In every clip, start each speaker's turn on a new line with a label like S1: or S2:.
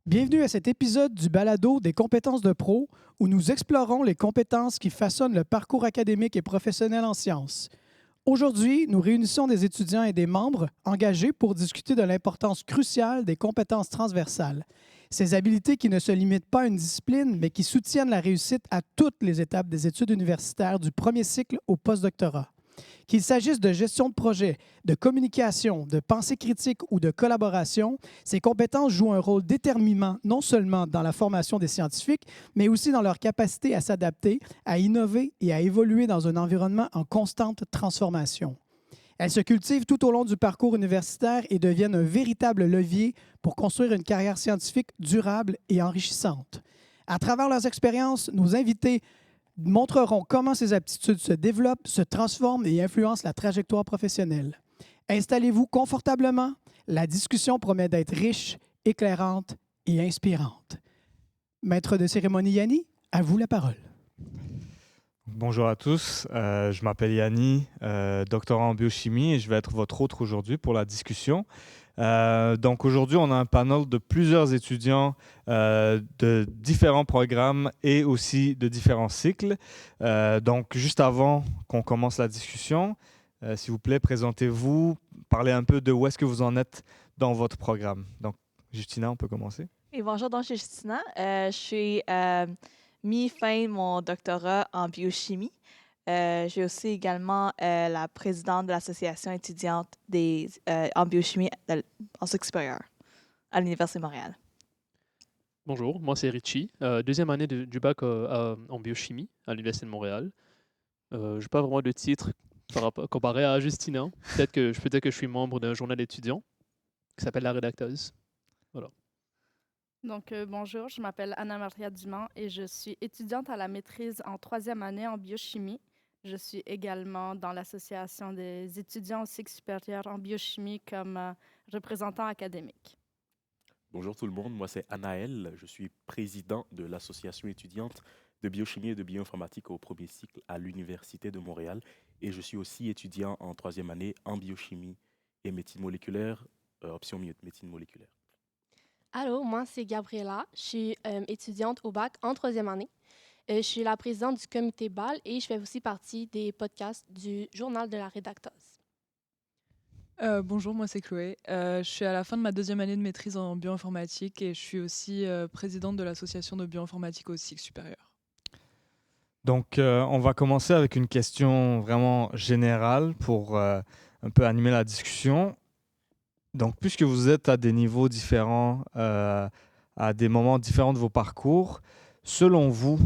S1: Bienvenue à cet épisode du balado des compétences de pro où nous explorons les compétences qui façonnent le parcours académique et professionnel en sciences. Aujourd'hui, nous réunissons des étudiants et des membres engagés pour discuter de l'importance cruciale des compétences transversales. Ces habiletés qui ne se limitent pas à une discipline, mais qui soutiennent la réussite à toutes les étapes des études universitaires du premier cycle au postdoctorat. Qu'il s'agisse de gestion de projet, de communication, de pensée critique ou de collaboration, ces compétences jouent un rôle déterminant non seulement dans la formation des scientifiques, mais aussi dans leur capacité à s'adapter, à innover et à évoluer dans un environnement en constante transformation. Elles se cultivent tout au long du parcours universitaire et deviennent un véritable levier pour construire une carrière scientifique durable et enrichissante. À travers leurs expériences, nos invités montreront comment ces aptitudes se développent, se transforment et influencent la trajectoire professionnelle. Installez-vous confortablement. La discussion promet d'être riche, éclairante et inspirante. Maître de cérémonie Yanni, à vous la parole.
S2: Bonjour à tous, je m'appelle Yanni, doctorant en biochimie et je vais être votre hôte aujourd'hui pour la discussion. Donc aujourd'hui, on a un panel de plusieurs étudiants de différents programmes et aussi de différents cycles. Donc juste avant qu'on commence la discussion, s'il vous plaît, présentez-vous, parlez un peu de où est-ce que vous en êtes dans votre programme. Donc Justina, on peut commencer.
S3: Et bonjour, donc je suis Justina. Je suis mi-fin de mon doctorat en biochimie. Je suis aussi également la présidente de l'association étudiante en biochimie en cycle supérieur à l'Université de Montréal.
S4: Bonjour, moi c'est Richie, deuxième année du bac en biochimie à l'Université de Montréal. Je n'ai pas vraiment de titre comparé à Justina. Peut-être que je suis membre d'un journal étudiant qui s'appelle La Rédacteuse. Voilà.
S5: Donc, bonjour, je m'appelle Anna-Maria Dumont et je suis étudiante à la maîtrise en troisième année en biochimie. Je suis également dans l'Association des étudiants au cycle supérieur en biochimie comme représentant académique.
S6: Bonjour tout le monde, moi c'est Anaël, je suis président de l'association étudiante de biochimie et de bioinformatique au premier cycle à l'Université de Montréal et je suis aussi étudiant en troisième année en biochimie et médecine moléculaire, option médecine moléculaire.
S7: Allô, moi c'est Gabriella, je suis étudiante au bac en troisième année. Je suis la présidente du comité BAL et je fais aussi partie des podcasts du journal de la Rédacteuse.
S8: Bonjour, moi c'est Chloé. Je suis à la fin de ma deuxième année de maîtrise en bioinformatique et je suis aussi présidente de l'association de bioinformatique au cycle supérieur.
S2: Donc, on va commencer avec une question vraiment générale pour un peu animer la discussion. Donc, puisque vous êtes à des niveaux différents, à des moments différents de vos parcours, selon vous,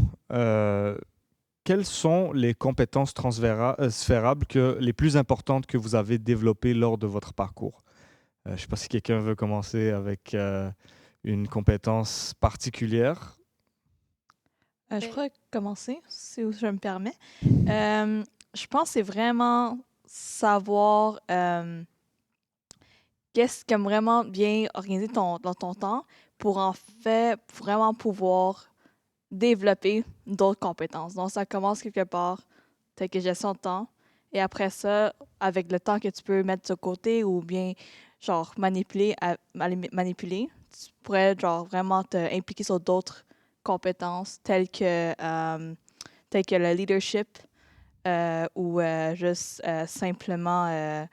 S2: quelles sont les compétences transférables les plus importantes que vous avez développées lors de votre parcours? Je ne sais pas si quelqu'un veut commencer avec une compétence particulière.
S3: Je pourrais commencer, si je me permets. Je pense que c'est vraiment savoir qu'est-ce que vraiment bien organiser dans ton temps pour en fait vraiment pouvoir développer d'autres compétences. Donc, ça commence quelque part, telle que gestion de temps. Et après ça, avec le temps que tu peux mettre de côté ou bien, genre, manipuler, tu pourrais, genre, vraiment te impliquer sur d'autres compétences telles que le leadership ou juste simplement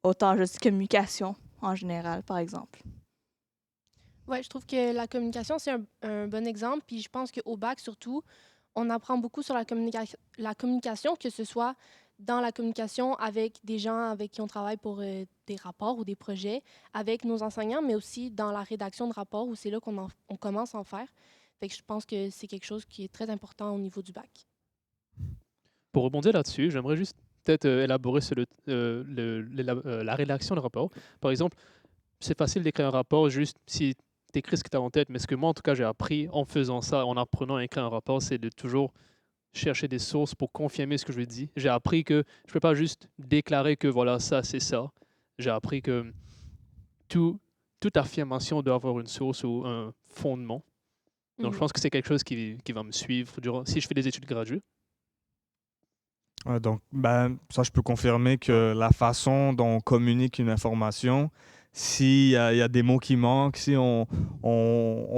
S3: autant juste communication en général, par exemple.
S7: Ouais, je trouve que la communication, c'est un bon exemple. Puis je pense qu'au bac, surtout, on apprend beaucoup sur la communication, que ce soit dans la communication avec des gens avec qui on travaille pour des rapports ou des projets, avec nos enseignants, mais aussi dans la rédaction de rapports, où c'est là on commence à en faire. Fait que je pense que c'est quelque chose qui est très important au niveau du bac.
S4: Pour rebondir là-dessus, j'aimerais juste peut-être élaborer sur la rédaction de rapport. Par exemple, c'est facile d'écrire un rapport juste si tu écris ce que tu as en tête, mais ce que moi, en tout cas, j'ai appris en faisant ça, en apprenant à écrire un rapport, c'est de toujours chercher des sources pour confirmer ce que je dis. J'ai appris que je ne peux pas juste déclarer que voilà, ça, c'est ça. J'ai appris que toute affirmation doit avoir une source ou un fondement. Donc, je pense que c'est quelque chose qui va me suivre si je fais des études graduées.
S2: Donc, ça, je peux confirmer que la façon dont on communique une information, s'il y a des mots qui manquent, si on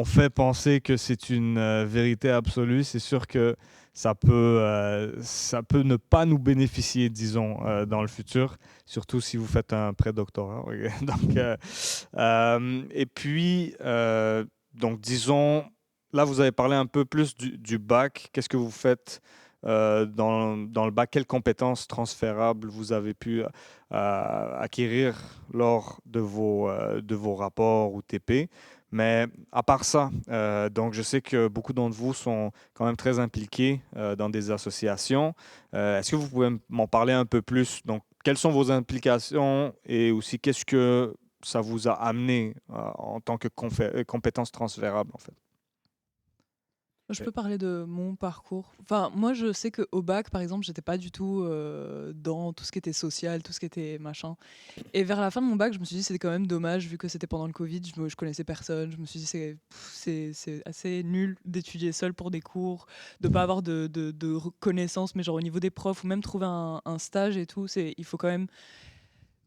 S2: fait penser que c'est une vérité absolue, c'est sûr que ça peut ne pas nous bénéficier, disons, dans le futur, surtout si vous faites un prédoctorat. Donc, et puis, donc, disons, là, vous avez parlé un peu plus du bac. Qu'est-ce que vous faites dans le bac? Quelles compétences transférables vous avez pu acquérir lors de vos rapports ou TP? Mais à part ça, donc je sais que beaucoup d'entre vous sont quand même très impliqués dans des associations. Est-ce que vous pouvez m'en parler un peu plus? Donc, quelles sont vos implications et aussi qu'est-ce que ça vous a amené en tant que compétences transférables, en fait?
S8: Je peux parler de mon parcours. Enfin, moi, je sais qu'au bac, par exemple, j'étais pas du tout dans tout ce qui était social, tout ce qui était machin. Et vers la fin de mon bac, je me suis dit c'était quand même dommage, vu que c'était pendant le Covid, je connaissais personne. Je me suis dit c'est assez nul d'étudier seul pour des cours, de pas avoir de reconnaissance, mais genre au niveau des profs, ou même trouver un stage et tout. Il faut quand même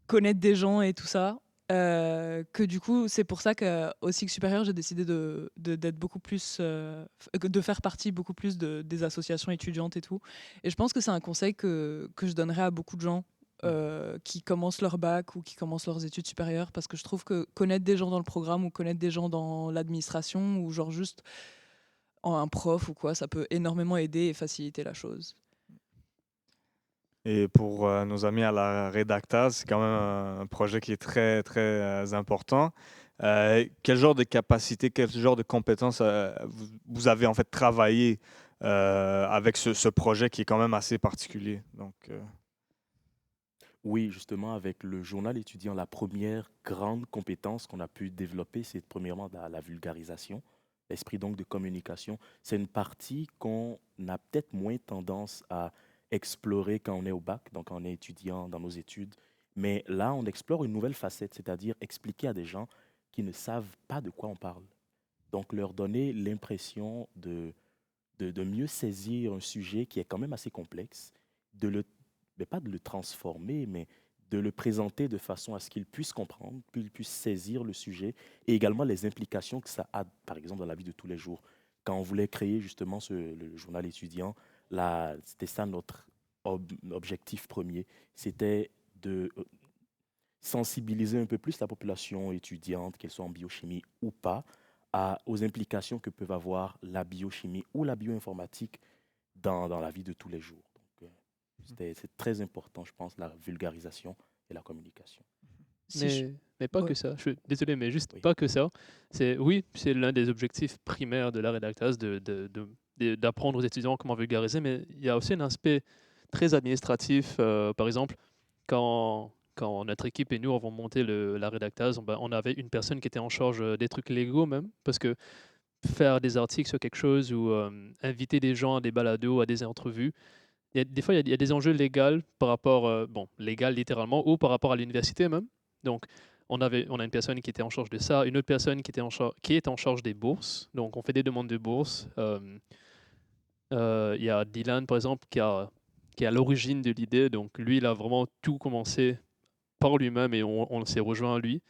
S8: connaître des gens et tout ça. Que du coup, c'est pour ça qu'au cycle supérieur, j'ai décidé d'être beaucoup plus, de faire partie beaucoup plus des associations étudiantes et tout. Et je pense que c'est un conseil que je donnerais à beaucoup de gens qui commencent leur bac ou qui commencent leurs études supérieures, parce que je trouve que connaître des gens dans le programme ou connaître des gens dans l'administration ou genre juste un prof ou quoi, ça peut énormément aider et faciliter la chose.
S2: Et pour nos amis à la Redacta, c'est quand même un projet qui est très, très important. Quel genre de capacité, quel genre de compétences vous avez en fait travaillé avec ce projet qui est quand même assez particulier? Donc,
S6: Oui, justement, avec le journal étudiant, la première grande compétence qu'on a pu développer, c'est premièrement la vulgarisation, l'esprit donc de communication. C'est une partie qu'on a peut-être moins tendance à explorer quand on est au bac, donc quand on est étudiant dans nos études. Mais là, on explore une nouvelle facette, c'est-à-dire expliquer à des gens qui ne savent pas de quoi on parle. Donc leur donner l'impression de mieux saisir un sujet qui est quand même assez complexe, de le, mais pas de le transformer, mais de le présenter de façon à ce qu'ils puissent comprendre, qu'ils puissent saisir le sujet et également les implications que ça a, par exemple, dans la vie de tous les jours. Quand on voulait créer justement le journal étudiant, c'était ça notre objectif premier, c'était de sensibiliser un peu plus la population étudiante, qu'elle soit en biochimie ou pas, aux implications que peuvent avoir la biochimie ou la bioinformatique dans la vie de tous les jours. Donc, c'est très important, je pense, la vulgarisation et la communication.
S4: Mais pas
S8: Ouais.
S4: que ça. Je suis désolé, mais juste
S6: Oui.
S4: pas que ça. Oui, c'est l'un des objectifs primaires de la Redactas d'apprendre aux étudiants comment vulgariser, mais il y a aussi un aspect très administratif. Par exemple, quand notre équipe et nous avons monté la Redactas, on avait une personne qui était en charge des trucs légaux même, parce que faire des articles sur quelque chose ou inviter des gens à des balados, à des entrevues, des fois, il y a des enjeux légaux par rapport, légal littéralement, ou par rapport à l'université même. Donc, on a une personne qui était en charge de ça, une autre personne qui est en charge des bourses. Donc, on fait des demandes de bourses. Il y a Dylan, par exemple, qui est à l'origine de l'idée. Donc, lui, il a vraiment tout commencé par lui-même et on s'est rejoint à lui.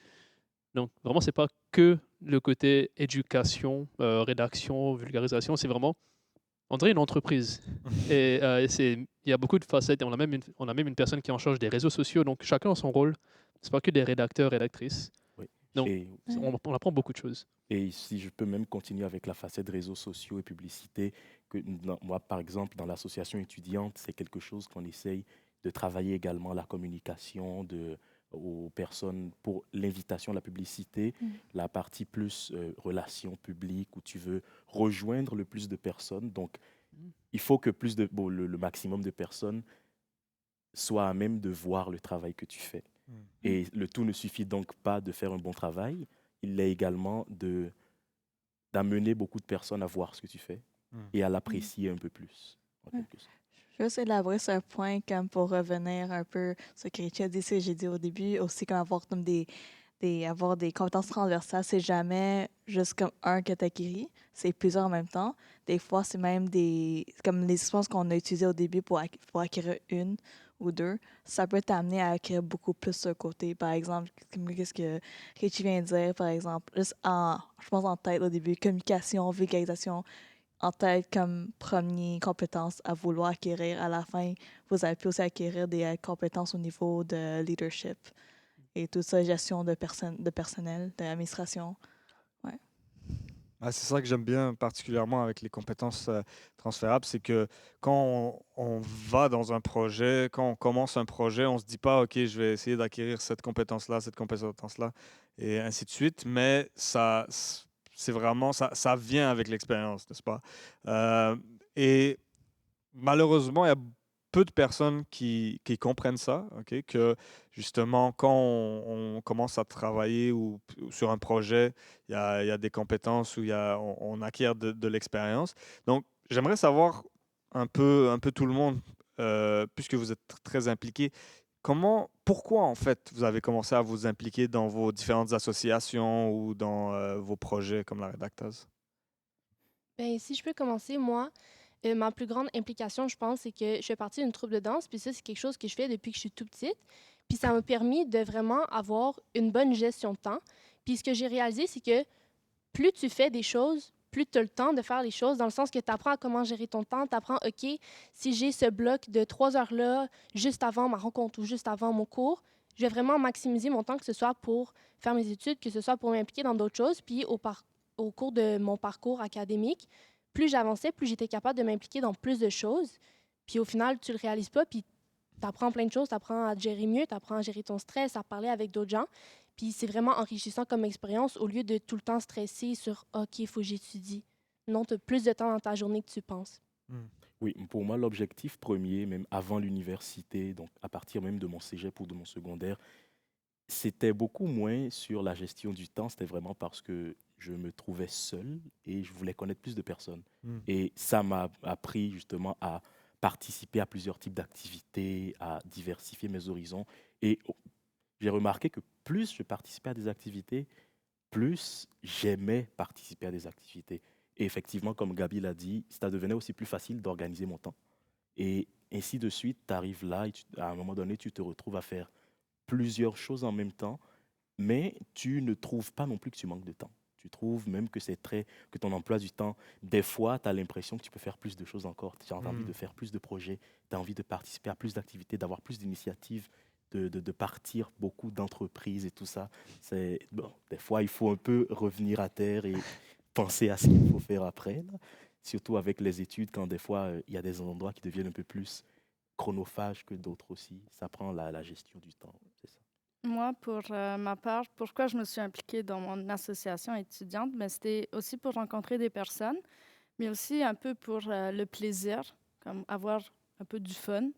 S4: Donc, vraiment, c'est pas que le côté éducation, rédaction, vulgarisation, c'est vraiment, on dirait une entreprise. Et il y a beaucoup de facettes. Et on a même une personne qui est en charge des réseaux sociaux. Donc, chacun a son rôle. C'est pas que des rédacteurs, rédactrices.
S6: Oui.
S4: Donc,
S6: Et,
S4: on apprend beaucoup de choses.
S6: et si je peux même continuer avec la facette réseaux sociaux et publicité, moi, par exemple, dans l'association étudiante, c'est quelque chose qu'on essaye de travailler également, la communication aux personnes pour l'invitation, la publicité, la partie plus relations publiques où tu veux rejoindre le plus de personnes. Donc, il faut que le maximum de personnes soient à même de voir le travail que tu fais. Et le tout ne suffit donc pas de faire un bon travail, il est également d'amener beaucoup de personnes à voir ce que tu fais et à l'apprécier un peu plus. En quelque sorte.
S3: Je veux juste élaborer sur un point comme pour revenir un peu sur ce que Richard a dit, ce que j'ai dit au début, aussi comme avoir comme des avoir des compétences transversales, c'est jamais juste comme un que tu acquéris, c'est plusieurs en même temps. Des fois, c'est même comme les expériences qu'on a utilisées au début pour acquérir une ou deux, ça peut t'amener à acquérir beaucoup plus ce côté. Par exemple, comme qu'est-ce que Richie vient de dire, par exemple, je pense en tête au début, communication, vulgarisation, en tête comme première compétence à vouloir acquérir. À la fin, vous avez pu aussi acquérir des compétences au niveau de leadership et tout ça, gestion de personnel, d'administration. Ouais.
S2: Ah, c'est ça que j'aime bien particulièrement avec les compétences transférables, c'est que quand on va dans un projet, quand on commence un projet, on se dit pas, OK, je vais essayer d'acquérir cette compétence-là, et ainsi de suite, mais c'est vraiment, ça vient avec l'expérience, n'est-ce pas? Euh, et malheureusement, il y a peu de personnes qui comprennent ça, OK? Que justement, quand on commence à travailler ou sur un projet, il y a des compétences où on acquiert de l'expérience. Donc, j'aimerais savoir un peu tout le monde, puisque vous êtes très impliqués, pourquoi en fait vous avez commencé à vous impliquer dans vos différentes associations ou dans vos projets comme la Redactase?
S7: Ben, si je peux commencer, moi, ma plus grande implication, je pense, c'est que je fais partie d'une troupe de danse, puis ça, c'est quelque chose que je fais depuis que je suis tout petite. Puis ça m'a permis de vraiment avoir une bonne gestion de temps. Puis ce que j'ai réalisé, c'est que plus tu fais des choses, plus tu as le temps de faire les choses, dans le sens que tu apprends à comment gérer ton temps, tu apprends, OK, si j'ai ce bloc de 3 heures-là, juste avant ma rencontre ou juste avant mon cours, je vais vraiment maximiser mon temps, que ce soit pour faire mes études, que ce soit pour m'impliquer dans d'autres choses. Puis au cours de mon parcours académique, plus j'avançais, plus j'étais capable de m'impliquer dans plus de choses. Puis au final, tu le réalises pas, puis tu apprends plein de choses, tu apprends à te gérer mieux, tu apprends à gérer ton stress, à parler avec d'autres gens. Puis c'est vraiment enrichissant comme expérience au lieu de tout le temps stresser sur OK, il faut que j'étudie. Non, tu as plus de temps dans ta journée que tu penses.
S6: Oui, pour moi, l'objectif premier, même avant l'université, donc à partir même de mon cégep ou de mon secondaire, c'était beaucoup moins sur la gestion du temps, c'était vraiment parce que je me trouvais seul et je voulais connaître plus de personnes.
S2: Hmm.
S6: Et ça m'a appris justement à participer à plusieurs types d'activités, à diversifier mes horizons. Et j'ai remarqué que plus je participais à des activités, plus j'aimais participer à des activités. Et effectivement, comme Gabi l'a dit, ça devenait aussi plus facile d'organiser mon temps. Et ainsi de suite, tu arrives là et à un moment donné, tu te retrouves à faire plusieurs choses en même temps, mais tu ne trouves pas non plus que tu manques de temps. Tu trouves même que que ton emploi du temps, des fois, tu as l'impression que tu peux faire plus de choses encore. Tu as envie de faire plus de projets, tu as envie de participer à plus d'activités, d'avoir plus d'initiatives, de partir beaucoup d'entreprises et tout ça. Bon, des fois, il faut un peu revenir à terre et penser à ce qu'il faut faire après, là. Surtout avec les études, quand des fois, il y a des endroits qui deviennent un peu plus chronophages que d'autres aussi. Ça prend la gestion du temps, c'est ça.
S5: Moi, pour ma part, pourquoi je me suis impliquée dans mon association étudiante, mais c'était aussi pour rencontrer des personnes, mais aussi un peu pour le plaisir, comme avoir un peu du fun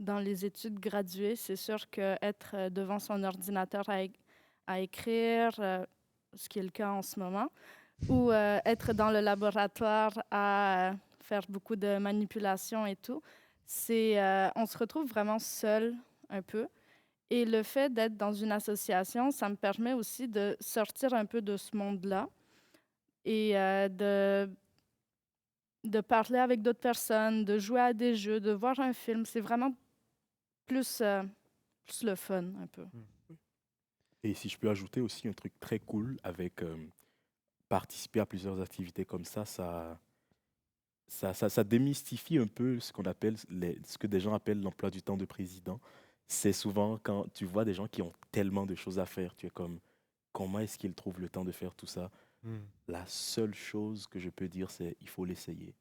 S5: dans les études graduées. C'est sûr qu'être devant son ordinateur à écrire, ce qui est le cas en ce moment, ou être dans le laboratoire à faire beaucoup de manipulations et tout, on se retrouve vraiment seul un peu. Et le fait d'être dans une association, ça me permet aussi de sortir un peu de ce monde-là et de parler avec d'autres personnes, de jouer à des jeux, de voir un film. C'est vraiment plus le fun un peu.
S6: Et si je peux ajouter aussi un truc très cool avec participer à plusieurs activités comme ça démystifie un peu ce qu'on appelle, ce que des gens appellent l'emploi du temps de président. C'est souvent quand tu vois des gens qui ont tellement de choses à faire, tu es comme, comment est-ce qu'ils trouvent le temps de faire tout ça? La seule chose que je peux dire, c'est il faut l'essayer.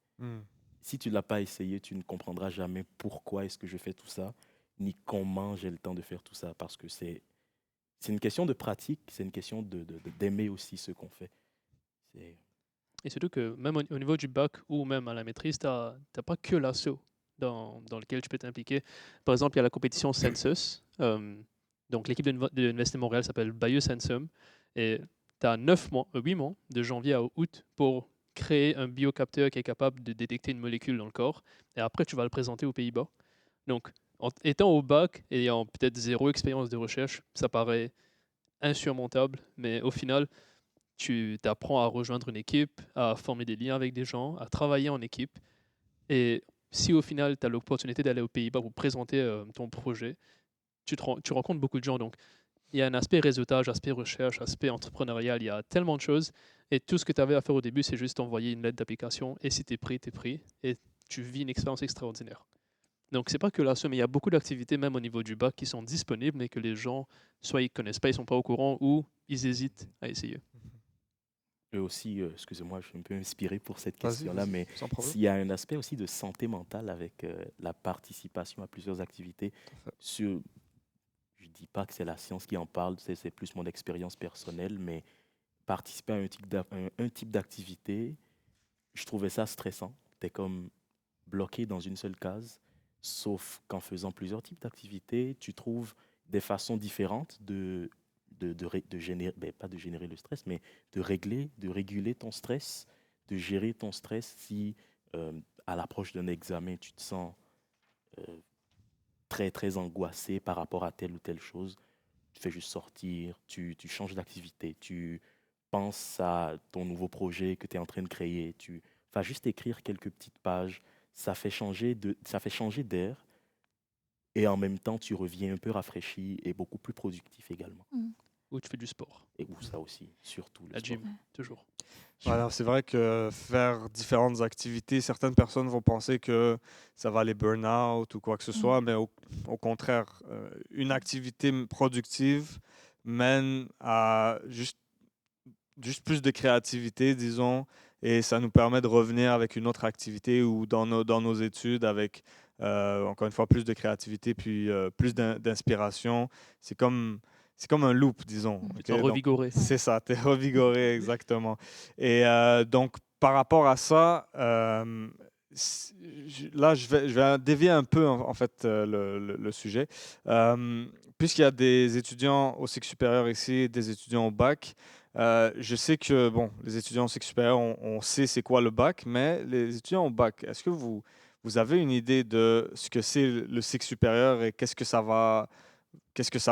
S6: Si tu ne l'as pas essayé, tu ne comprendras jamais pourquoi est-ce que je fais tout ça, ni comment j'ai le temps de faire tout ça, parce que c'est une question de pratique, c'est une question d'aimer aussi ce qu'on fait.
S4: Et surtout que même au niveau du bac ou même à la maîtrise, tu n'as pas que l'assaut dans lequel tu peux t'impliquer. Par exemple, il y a la compétition Census. Donc l'équipe de l'Université de Montréal s'appelle Bayeux Sensum. Et tu as 8 mois, de janvier à août, pour créer un biocapteur qui est capable de détecter une molécule dans le corps. Et après, tu vas le présenter aux Pays-Bas. Donc, étant au bac et ayant peut-être zéro expérience de recherche, ça paraît insurmontable, mais au final, tu apprends à rejoindre une équipe, à former des liens avec des gens, à travailler en équipe. Et si au final, tu as l'opportunité d'aller aux Pays-Bas pour présenter ton projet, tu rencontres beaucoup de gens. Donc, il y a un aspect réseautage, aspect recherche, aspect entrepreneurial. Il y a tellement de choses. Et tout ce que tu avais à faire au début, c'est juste envoyer une lettre d'application. Et si tu es pris, tu es pris. Et tu vis une expérience extraordinaire. Donc, c'est pas que là, mais il y a beaucoup d'activités, même au niveau du bac, qui sont disponibles, mais que les gens, soit ils connaissent pas, ils sont pas au courant, ou ils hésitent à essayer.
S6: Et aussi, excusez-moi, je suis un peu inspiré pour cette
S2: Vas-y,
S6: question-là,
S2: vas-y,
S6: mais
S2: sans problème.
S6: s'il y a un aspect aussi de santé mentale avec la participation à plusieurs activités. Sur, je dis pas que c'est la science qui en parle, c'est plus mon expérience personnelle, mais participer à un type d'activité, je trouvais ça stressant. T'es comme bloqué dans une seule case, sauf qu'en faisant plusieurs types d'activités, tu trouves des façons différentes de générer, ben, pas de générer le stress, mais de réguler ton stress, de gérer ton stress si à l'approche d'un examen, tu te sens euh, très, très angoissé par rapport à telle ou telle chose. Tu fais juste sortir, tu changes d'activité, tu penses à ton nouveau projet que tu es en train de créer, tu vas juste écrire quelques petites pages, ça fait changer d'air et en même temps, tu reviens un peu rafraîchi et beaucoup plus productif également.
S4: Ou tu fais du sport.
S6: Et ou ça aussi, surtout le
S4: La
S6: sport.
S4: gym, toujours.
S2: Voilà, c'est vrai que faire différentes activités, certaines personnes vont penser que ça va les burn-out ou quoi que ce soit, mais au contraire, une activité productive mène à juste plus de créativité, disons, et ça nous permet de revenir avec une autre activité ou dans nos études avec, encore une fois, plus de créativité, puis plus d'inspiration. C'est comme un loop, disons.
S4: Tu
S2: ok?
S4: te sens
S2: Donc,
S4: revigoré.
S2: c'est ça, tu es revigoré, exactement. Et donc, par rapport à ça, là, je vais dévier un peu, en fait, le sujet. Puisqu'il y a des étudiants au cycle supérieur ici, des étudiants au bac, je sais que, bon, les étudiants au cycle supérieur, on sait c'est quoi le bac, mais les étudiants au bac, est-ce que vous avez une idée de ce que c'est le cycle supérieur et qu'est-ce que ça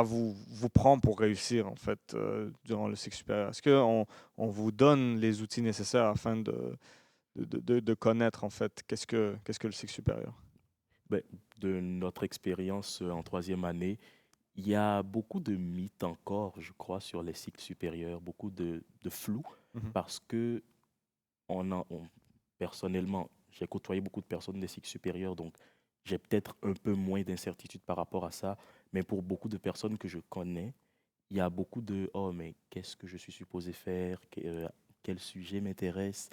S2: vous prend pour réussir, en fait, durant le cycle supérieur? Est-ce qu'on on vous donne les outils nécessaires afin de connaître, en fait, qu'est-ce que le cycle supérieur?
S6: Ben, de notre expérience en troisième année, il y a beaucoup de mythes encore, je crois, sur les cycles supérieurs, beaucoup de flou,
S2: Mhm.
S6: parce que personnellement, j'ai côtoyé beaucoup de personnes des cycles supérieurs, donc j'ai peut-être un peu moins d'incertitude par rapport à ça, mais pour beaucoup de personnes que je connais, il y a beaucoup de «Oh, mais qu'est-ce que je suis supposé faire? Quel sujet m'intéresse?»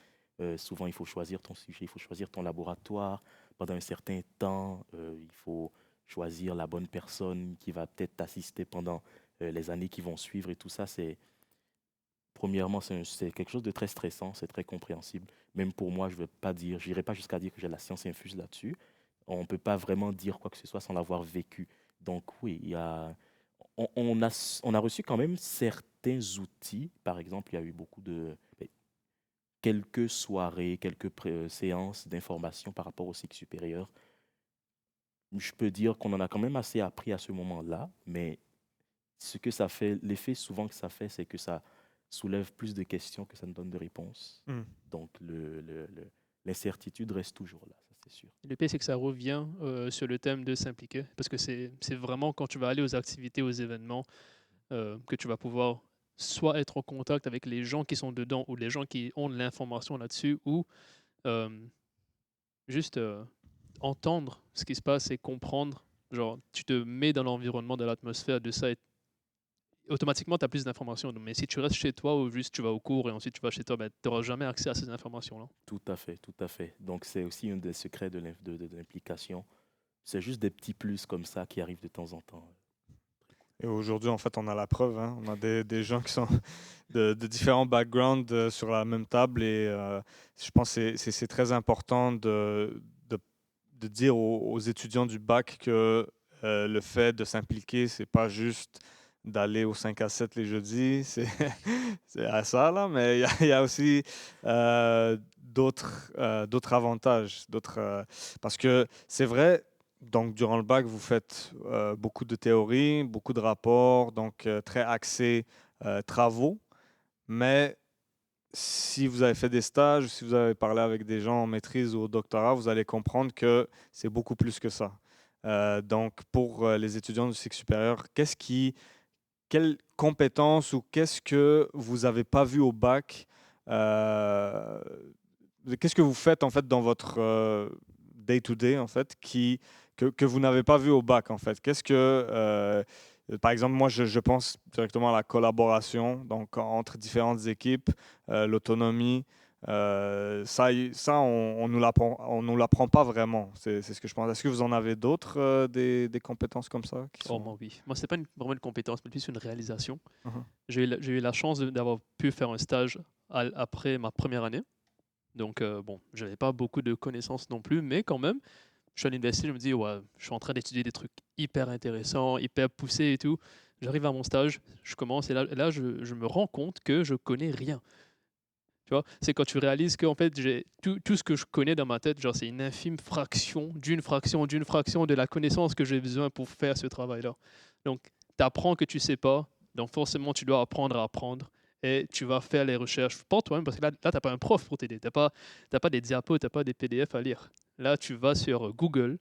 S6: Souvent, il faut choisir ton sujet, il faut choisir ton laboratoire. Pendant un certain temps, il faut choisir la bonne personne qui va peut-être t'assister pendant les années qui vont suivre et tout ça, premièrement, c'est quelque chose de très stressant, c'est très compréhensible. Même pour moi, je ne vais pas dire, j'irai pas jusqu'à dire que j'ai la science infuse là-dessus. On ne peut pas vraiment dire quoi que ce soit sans l'avoir vécu. Donc oui, on a reçu quand même certains outils. Par exemple, il y a eu quelques soirées, séances d'information par rapport au cycle supérieur. Je peux dire qu'on en a quand même assez appris à ce moment-là, mais ce que ça fait, l'effet souvent que ça fait, c'est que ça soulève plus de questions que ça ne donne de réponses.
S2: Mm.
S6: Donc l'incertitude reste toujours là, ça c'est sûr.
S4: Le pire, c'est que ça revient sur le thème de s'impliquer. Parce que c'est vraiment quand tu vas aller aux activités, aux événements, que tu vas pouvoir soit être en contact avec les gens qui sont dedans ou les gens qui ont de l'information là-dessus, ou euh, juste entendre ce qui se passe et comprendre. Genre, tu te mets dans l'environnement, dans l'atmosphère de ça et automatiquement, tu as plus d'informations. Mais si tu restes chez toi ou juste tu vas au cours et ensuite tu vas chez toi, ben, tu n'auras jamais accès à ces informations-là.
S6: Tout à fait, tout à fait. Donc c'est aussi un des secrets de l'implication. C'est juste des petits plus comme ça qui arrivent de temps en temps.
S2: Et aujourd'hui, en fait, on a la preuve, hein. On a des gens qui sont de différents backgrounds sur la même table et je pense que c'est très important de dire aux étudiants du bac que le fait de s'impliquer, c'est pas juste d'aller au 5 à 7 les jeudis, c'est à ça, là, mais il y a aussi d'autres avantages, parce que c'est vrai, donc durant le bac, vous faites beaucoup de théories, beaucoup de rapports, donc très axé travaux, mais si vous avez fait des stages, si vous avez parlé avec des gens en maîtrise ou au doctorat, vous allez comprendre que c'est beaucoup plus que ça. Donc, pour les étudiants du cycle supérieur, quelles compétences ou qu'est-ce que vous n'avez pas vu au bac? Qu'est-ce que vous faites en fait dans votre day-to-day en fait que vous n'avez pas vu au bac en fait? Par exemple, moi je pense directement à la collaboration donc entre différentes équipes, l'autonomie. On nous l'apprend pas vraiment. C'est ce que je pense. Est-ce que vous en avez d'autres des compétences comme ça qui
S4: Oh,
S2: sont...
S4: moi, oui. Moi, c'est pas vraiment une compétence, mais plus une réalisation.
S2: Mhm.
S4: J'ai eu la chance d'avoir pu faire un stage après ma première année. Donc, bon, je n'avais pas beaucoup de connaissances non plus, mais quand même, je suis à l'université, je me dis, ouais, je suis en train d'étudier des trucs hyper intéressants, hyper poussés et tout. J'arrive à mon stage, je commence, et là je me rends compte que je connais rien. Tu vois, c'est quand tu réalises que en fait, j'ai tout ce que je connais dans ma tête, genre c'est une infime fraction d'une fraction de la connaissance que j'ai besoin pour faire ce travail-là. Donc, tu apprends que tu sais pas, donc forcément, tu dois apprendre à apprendre et tu vas faire les recherches pour toi-même parce que là tu n'as pas un prof pour t'aider, t'as pas des diapos, tu n'as pas des PDF à lire. Là, tu vas sur Google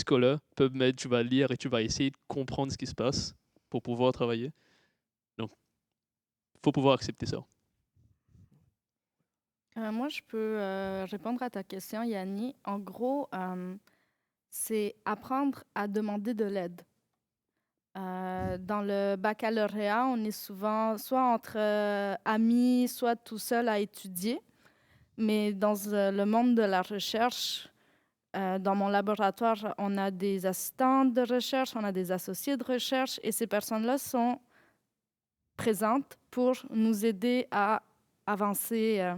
S4: Scholar, PubMed, tu vas lire et tu vas essayer de comprendre ce qui se passe pour pouvoir travailler. Donc, il faut pouvoir accepter ça.
S5: Moi, je peux répondre à ta question, Yanni. En gros, c'est apprendre à demander de l'aide. Dans le baccalauréat, on est souvent soit entre amis, soit tout seul à étudier. Mais dans le monde de la recherche, dans mon laboratoire, on a des assistants de recherche, on a des associés de recherche, et ces personnes-là sont présentes pour nous aider à avancer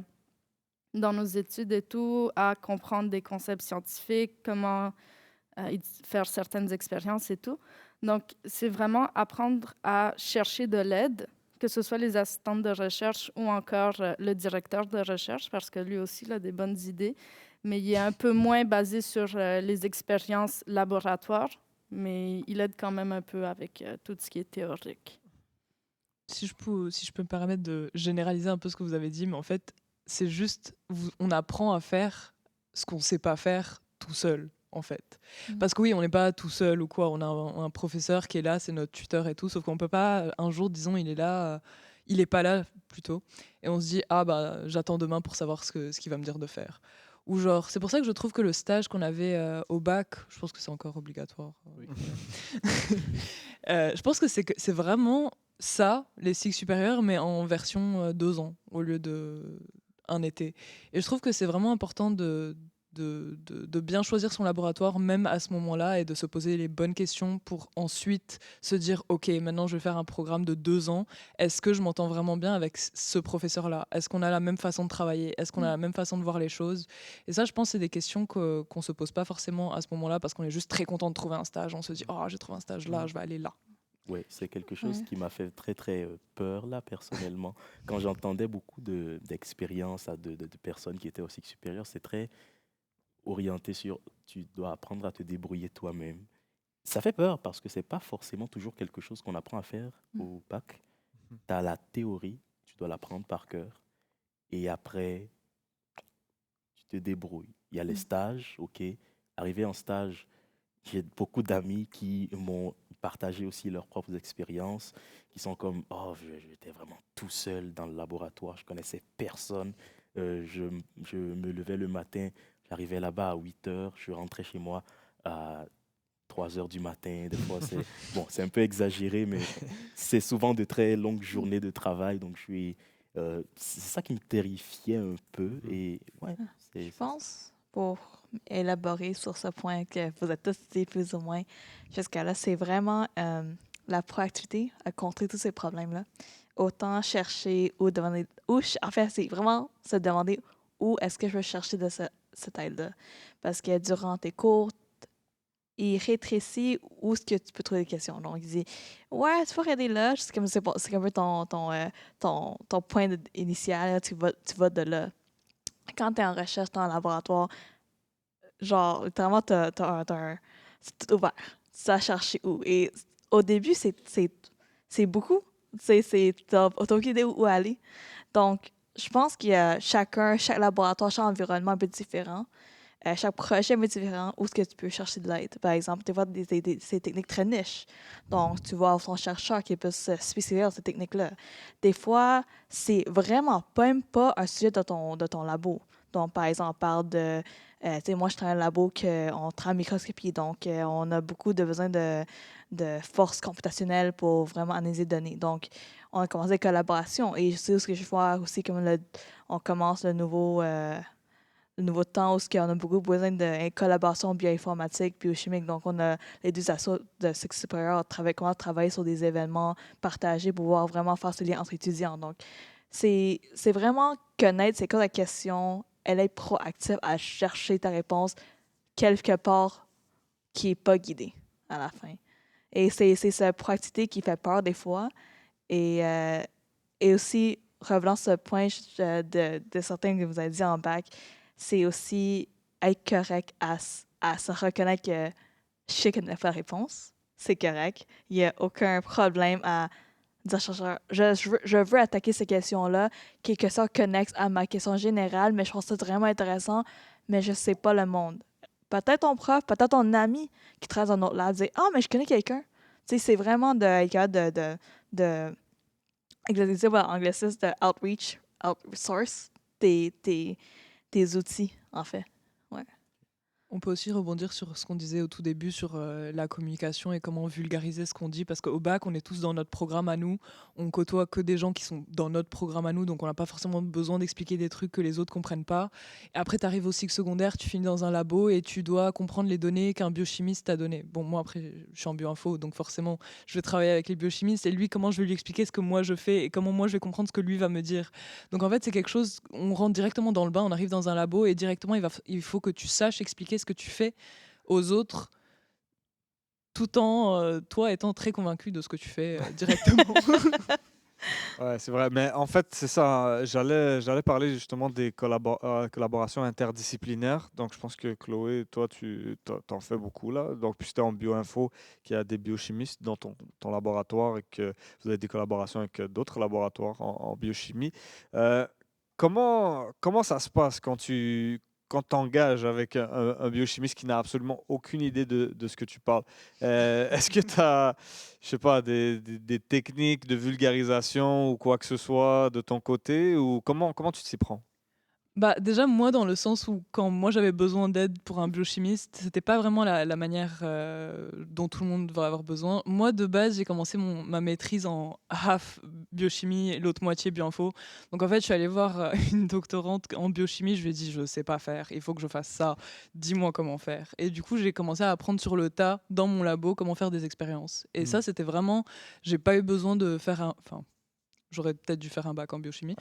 S5: dans nos études et tout, à comprendre des concepts scientifiques, comment faire certaines expériences et tout. Donc, c'est vraiment apprendre à chercher de l'aide, que ce soit les assistantes de recherche ou encore le directeur de recherche, parce que lui aussi il a des bonnes idées, mais il est un peu moins basé sur les expériences laboratoires, mais il aide quand même un peu avec tout ce qui est théorique.
S8: Si je peux me permettre de généraliser un peu ce que vous avez dit, mais en fait, c'est juste, on apprend à faire ce qu'on ne sait pas faire tout seul, en fait. Parce que oui, on n'est pas tout seul ou quoi, on a un professeur qui est là, c'est notre tuteur et tout, sauf qu'on ne peut pas, un jour, disons, il est là, il n'est pas là, plutôt, et on se dit, ah bah, j'attends demain pour savoir ce qu'il va me dire de faire. Ou genre, c'est pour ça que je trouve que le stage qu'on avait au bac, je pense que c'est encore obligatoire.
S4: Oui.
S8: Je pense que c'est vraiment ça, les cycles supérieurs, mais en version 2 ans au lieu de un été. Et je trouve que c'est vraiment important de bien choisir son laboratoire, même à ce moment-là, et de se poser les bonnes questions pour ensuite se dire, OK, maintenant je vais faire un programme de 2 ans. Est-ce que je m'entends vraiment bien avec ce professeur-là? Est-ce qu'on a la même façon de travailler? Est-ce qu'on a la même façon de voir les choses? Et ça, je pense, c'est des questions qu'on ne se pose pas forcément à ce moment-là parce qu'on est juste très content de trouver un stage. On se dit, oh, j'ai trouvé un stage là, je vais aller là.
S6: Oui, c'est quelque chose qui m'a fait très, très peur, là, personnellement. Quand j'entendais beaucoup d'expériences de personnes qui étaient au cycle supérieur, c'est très orienté sur tu dois apprendre à te débrouiller toi-même. Ça fait peur parce que c'est pas forcément toujours quelque chose qu'on apprend à faire au bac. Tu as la théorie, tu dois l'apprendre par cœur. Et après, tu te débrouilles. Il y a les stages, OK. Arrivé en stage, j'ai beaucoup d'amis qui m'ont partagé aussi leurs propres expériences, qui sont comme, oh, j'étais vraiment tout seul dans le laboratoire, je connaissais personne. Je me levais le matin, j'arrivais là-bas à 8 heures, je rentrais chez moi à 3 heures du matin. Des fois, c'est un peu exagéré, mais c'est souvent de très longues journées de travail. Donc, c'est ça qui me terrifiait un peu. Et ouais,
S3: Je pense, pour élaborer sur ce point que vous êtes tous dit plus ou moins jusqu'à là, c'est vraiment la proactivité à contrer tous ces problèmes-là. Autant chercher ou demander, en fait, c'est vraiment se demander où est-ce que je veux chercher de cette aide-là. Parce que durant tes cours, il rétrécit où est-ce que tu peux trouver des questions. Donc, il dit, ouais, tu peux regarder là, c'est comme un peu ton point initial, là, tu vas de là. Quand tu es en recherche dans le laboratoire, genre, littéralement, c'est tout ouvert. Tu sais chercher où. Et au début, c'est beaucoup. T'as aucune idée où aller. Donc, je pense qu'il y a chaque laboratoire, chaque environnement un peu différent. Chaque projet est différent où est-ce que tu peux chercher de l'aide. Par exemple, tu vois ces techniques très niches. Donc, tu vois son chercheur qui peut se spécialiser dans ces techniques-là. Des fois, c'est vraiment même pas un sujet de ton labo. Donc, par exemple, on parle de... tu sais, moi, je travaille dans un labo on travaille en microscopie. Donc, on a beaucoup de besoin de force computationnelle pour vraiment analyser les données. Donc, on a commencé la collaboration. Et je sais ce que je vois aussi, comme on commence le nouveau temps où on a beaucoup besoin de collaboration bioinformatique, biochimique. Donc, on a les deux assos de cycle supérieur comment travailler sur des événements partagés pour pouvoir vraiment faire ce lien entre étudiants. Donc, c'est vraiment connaître c'est quoi la question, elle est proactive à chercher ta réponse quelque part qui n'est pas guidée à la fin. Et c'est cette proactivité qui fait peur des fois. Et aussi, revenant sur ce point de certains que vous avez dit en bac, c'est aussi être correct à se reconnaître que je sais qu'elle n'a pas la réponse. C'est correct. Il n'y a aucun problème à dire, chercheur, je veux attaquer ces questions-là, quelque chose connexe à ma question générale, mais je pense que c'est vraiment intéressant, mais je ne sais pas le monde. Peut-être ton prof, peut-être ton ami qui travaille dans notre lab, dit ah, mais je connais quelqu'un. Tu sais, c'est vraiment de exercice en anglicisme de outreach, outsource tes outils, en fait. Ouais.
S8: On peut aussi rebondir sur ce qu'on disait au tout début sur la communication et comment vulgariser ce qu'on dit, parce qu'au bac, on est tous dans notre programme à nous, on côtoie que des gens qui sont dans notre programme à nous, donc on n'a pas forcément besoin d'expliquer des trucs que les autres comprennent pas. Et après, tu arrives au cycle secondaire, tu finis dans un labo et tu dois comprendre les données qu'un biochimiste t'a données. Bon, moi, après, je suis en bioinfo, donc forcément, je vais travailler avec les biochimistes, et lui, comment je vais lui expliquer ce que moi je fais et comment moi je vais comprendre ce que lui va me dire. Donc en fait, c'est quelque chose, on rentre directement dans le bain, on arrive dans un labo et directement, il faut que tu saches expliquer ce que tu fais aux autres tout en toi étant très convaincu de ce que tu fais directement.
S2: Ouais, c'est vrai. Mais en fait, c'est ça. J'allais parler justement des collaborations interdisciplinaires. Donc, je pense que Chloé, toi, tu t'en fais beaucoup là. Donc, puisque tu es en bioinfo, qu'il y a des biochimistes dans ton laboratoire et que vous avez des collaborations avec d'autres laboratoires en biochimie. euh, comment ça se passe quand t'engages avec un biochimiste qui n'a absolument aucune idée de ce que tu parles? Est-ce que tu as, je sais pas, des techniques de vulgarisation ou quoi que ce soit de ton côté, ou comment tu t'y prends?
S8: Bah, déjà, moi, dans le sens où quand moi j'avais besoin d'aide pour un biochimiste, c'était pas vraiment la manière dont tout le monde va avoir besoin. Moi, de base, j'ai commencé ma maîtrise en half biochimie et l'autre moitié bioinfo. Donc, en fait, je suis allée voir une doctorante en biochimie. Je lui ai dit, je sais pas faire, il faut que je fasse ça. Dis-moi comment faire. Et du coup, j'ai commencé à apprendre sur le tas, dans mon labo, comment faire des expériences. Et ça, c'était vraiment, j'ai pas eu besoin de faire enfin, j'aurais peut-être dû faire un bac en biochimie.